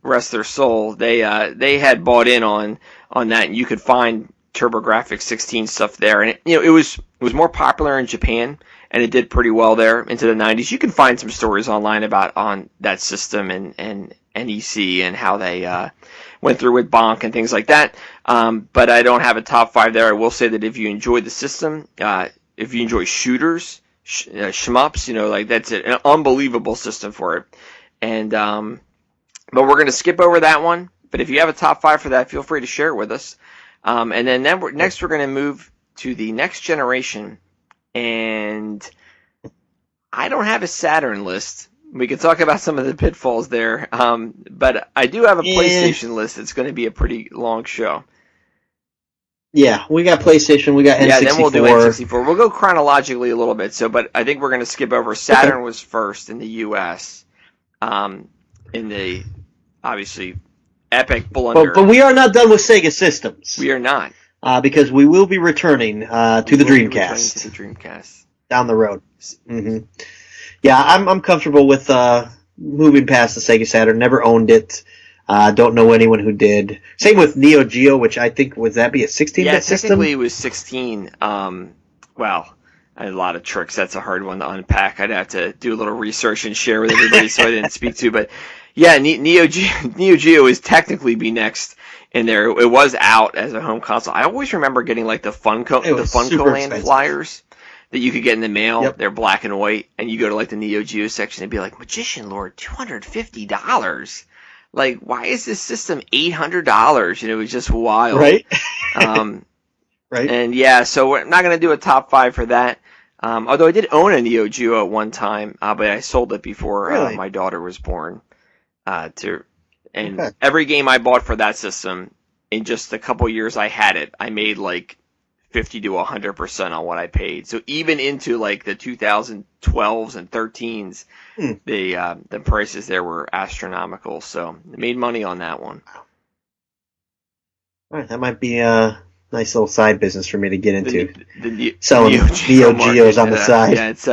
rest their soul, they had bought in on that, and you could find TurboGrafx 16 stuff there, and it was more popular in Japan, and it did pretty well there into the 90s. You can find some stories online on that system and NEC and how they went through with Bonk and things like that. But I don't have a top 5 there. I will say that if you enjoy the system, if you enjoy shooters, shmups, that's an unbelievable system for it. And but we're going to skip over that one. But if you have a top 5 for that, feel free to share it with us. And then next we're going to move to the next generation, and I don't have a Saturn list. We could talk about some of the pitfalls there, but I do have a PlayStation list. It's going to be a pretty long show. Yeah, we got PlayStation, we got N64. Yeah, then we'll do N64. We'll go chronologically a little bit, but I think we're going to skip over. Saturn was first in the U.S., in the, obviously, epic blunder. But we are not done with Sega systems. We are not. Because we will be returning to the Dreamcast. Down the road. Mm-hmm. Yeah, I'm comfortable with moving past the Sega Saturn. Never owned it. Don't know anyone who did. Same with Neo Geo, which I think, would that be a 16-bit system? Yeah, technically it was 16. Well, I had a lot of tricks. That's a hard one to unpack. I'd have to do a little research and share with everybody so I didn't speak to. But yeah, Neo Geo is technically be next in there. It was out as a home console. I always remember getting like the Funko Land flyers that you could get in the mail. Yep. They're black and white, and you go to like the Neo Geo section and be like, Magician Lord, $250. Like, why is this system $800? It was just wild. Right. Right. And yeah, so we're not going to do a top 5 for that. Although I did own a Neo Geo at one time, but I sold it before my daughter was born. Every game I bought for that system, in just a couple years I had it, I made like 50 to 100% on what I paid. So even into like the 2012s and 13s, the prices there were astronomical. So I made money on that one. All right, that might be a nice little side business for me to get into. Selling Neo Geos on the side. Yeah, it's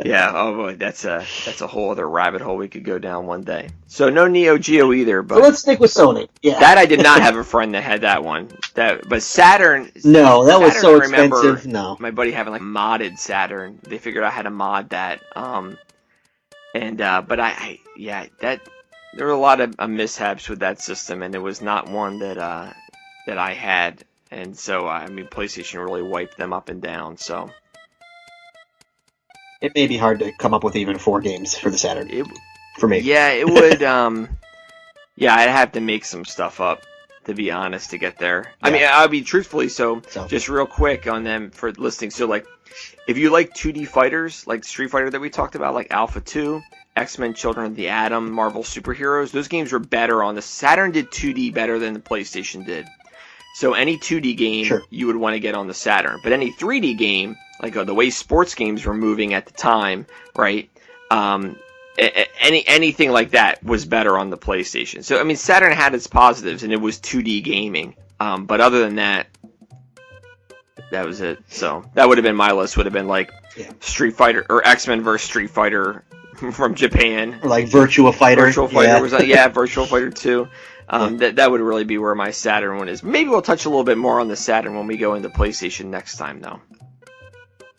yeah. Oh boy, that's a whole other rabbit hole we could go down one day. So no Neo Geo either. But let's stick with Sony. Yeah. That I did not have a friend that had that one. But Saturn. No, that was so expensive. No. My buddy having like modded Saturn. They figured out how to mod that. But there were a lot of mishaps with that system, and it was not one that I had, and so PlayStation really wiped them up and down. So it may be hard to come up with even 4 games for the Saturn. For me, yeah, it would. Yeah, I'd have to make some stuff up, to be honest, to get there. Yeah. I'll be truthfully so. Just real quick on them for listening. So, like, if you like 2D fighters, like Street Fighter that we talked about, like Alpha 2. X-Men Children of the Atom, Marvel Superheroes, those games were better on the Saturn. Did 2D better than the PlayStation did. So any 2D game you would want to get on the Saturn, but any 3D game, like the way sports games were moving at the time, right? Anything like that was better on the PlayStation. So I mean, Saturn had its positives, and it was 2D gaming. But other than that, that was it. So that would have been my list. Would have been like Street Fighter or X-Men vs Street Fighter from Japan, or like Virtua Fighter. Virtual Fighter was Virtual Fighter 2. That would really be where my Saturn one is. Maybe we'll touch a little bit more on the Saturn when we go into PlayStation next time, though.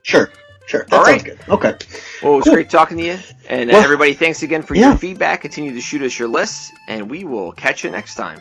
Sure. That sounds good. Okay. Well, it was great talking to you. And everybody, thanks again for your feedback. Continue to shoot us your lists, and we will catch you next time.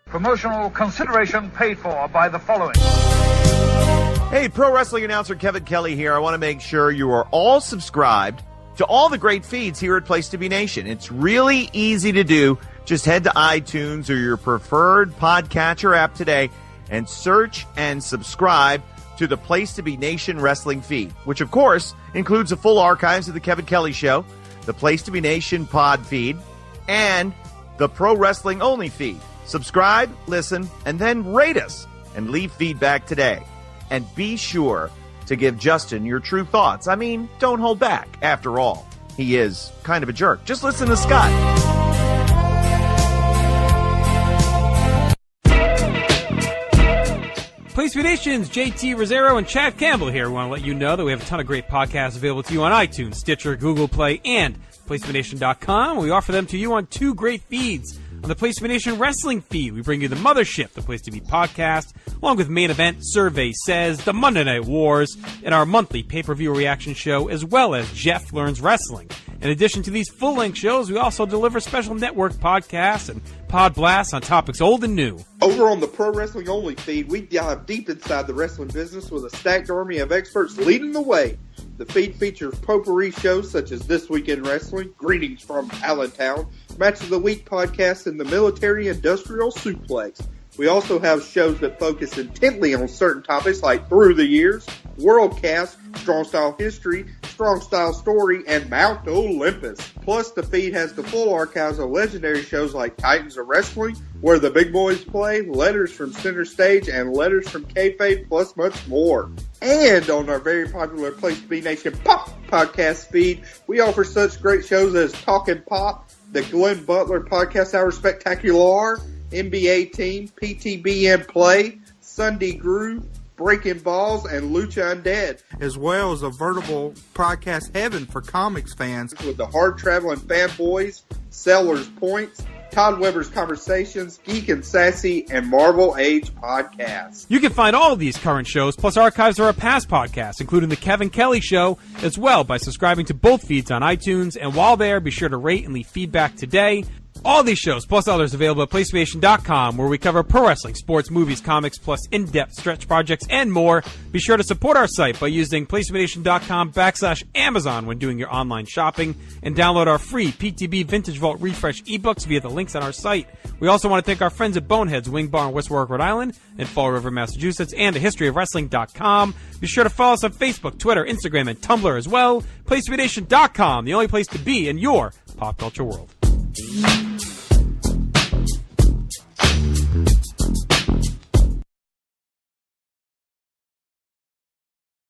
Promotional consideration paid for by the following. Hey, pro wrestling announcer Kevin Kelly here. I want to make sure you are all subscribed to all the great feeds here at Place to Be Nation. It's really easy to do. Just head to iTunes or your preferred podcatcher app today and search and subscribe to the Place to Be Nation wrestling feed, which of course includes the full archives of the Kevin Kelly Show, the Place to Be Nation pod feed, and the Pro Wrestling Only feed. Subscribe, listen, and then rate us and leave feedback today. And be sure to give Justin your true thoughts. I mean, don't hold back. After all, he is kind of a jerk. Just listen to Scott. Place to Be Nation's JT Rosero and Chad Campbell here. We want to let you know that we have a ton of great podcasts available to you on iTunes, Stitcher, Google Play, and PlaceToBeNation.com. We offer them to you on two great feeds. On the Place to Be Nation Wrestling feed, we bring you the Mothership, the Place to Be podcast, along with Main Event, Survey Says, the Monday Night Wars, and our monthly pay-per-view reaction show, as well as Jeff Learns Wrestling. In addition to these full-length shows, we also deliver special network podcasts and pod blasts on topics old and new. Over on the Pro Wrestling Only feed, we dive deep inside the wrestling business with a stacked army of experts leading the way. The feed features potpourri shows such as This Week in Wrestling, Greetings from Allentown, Match of the Week podcast, and the Military Industrial Suplex. We also have shows that focus intently on certain topics like Through the Years, Worldcast, Strong Style History, Strong Style Story, and Mount Olympus. Plus, the feed has the full archives of legendary shows like Titans of Wrestling, Where the Big Boys Play, Letters from Center Stage, and Letters from Kayfabe, plus much more. And on our very popular Place to Be Nation Pop podcast feed, we offer such great shows as Talkin' Pop, the Glenn Butler Podcast Hour Spectacular, NBA Team, PTBN Play, Sunday Groove, Breaking Balls, and Lucha Undead. As well as a veritable podcast heaven for comics fans. With the Hard Traveling Fanboys, Sellers Points, Todd Weber's Conversations, Geek and Sassy, and Marvel Age Podcasts. You can find all of these current shows, plus archives of our past podcasts, including The Kevin Kelly Show, as well by subscribing to both feeds on iTunes. And while there, be sure to rate and leave feedback today. All these shows, plus others, available at PlayStation.com, where we cover pro wrestling, sports, movies, comics, plus in-depth stretch projects, and more. Be sure to support our site by using PlayStation.com/Amazon when doing your online shopping, and download our free PTB Vintage Vault Refresh ebooks via the links on our site. We also want to thank our friends at Boneheads Wing Bar in West Warwick, Rhode Island, and Fall River, Massachusetts, and thehistoryofwrestling.com. Be sure to follow us on Facebook, Twitter, Instagram, and Tumblr as well. PlayStation.com, the only place to be in your pop culture world.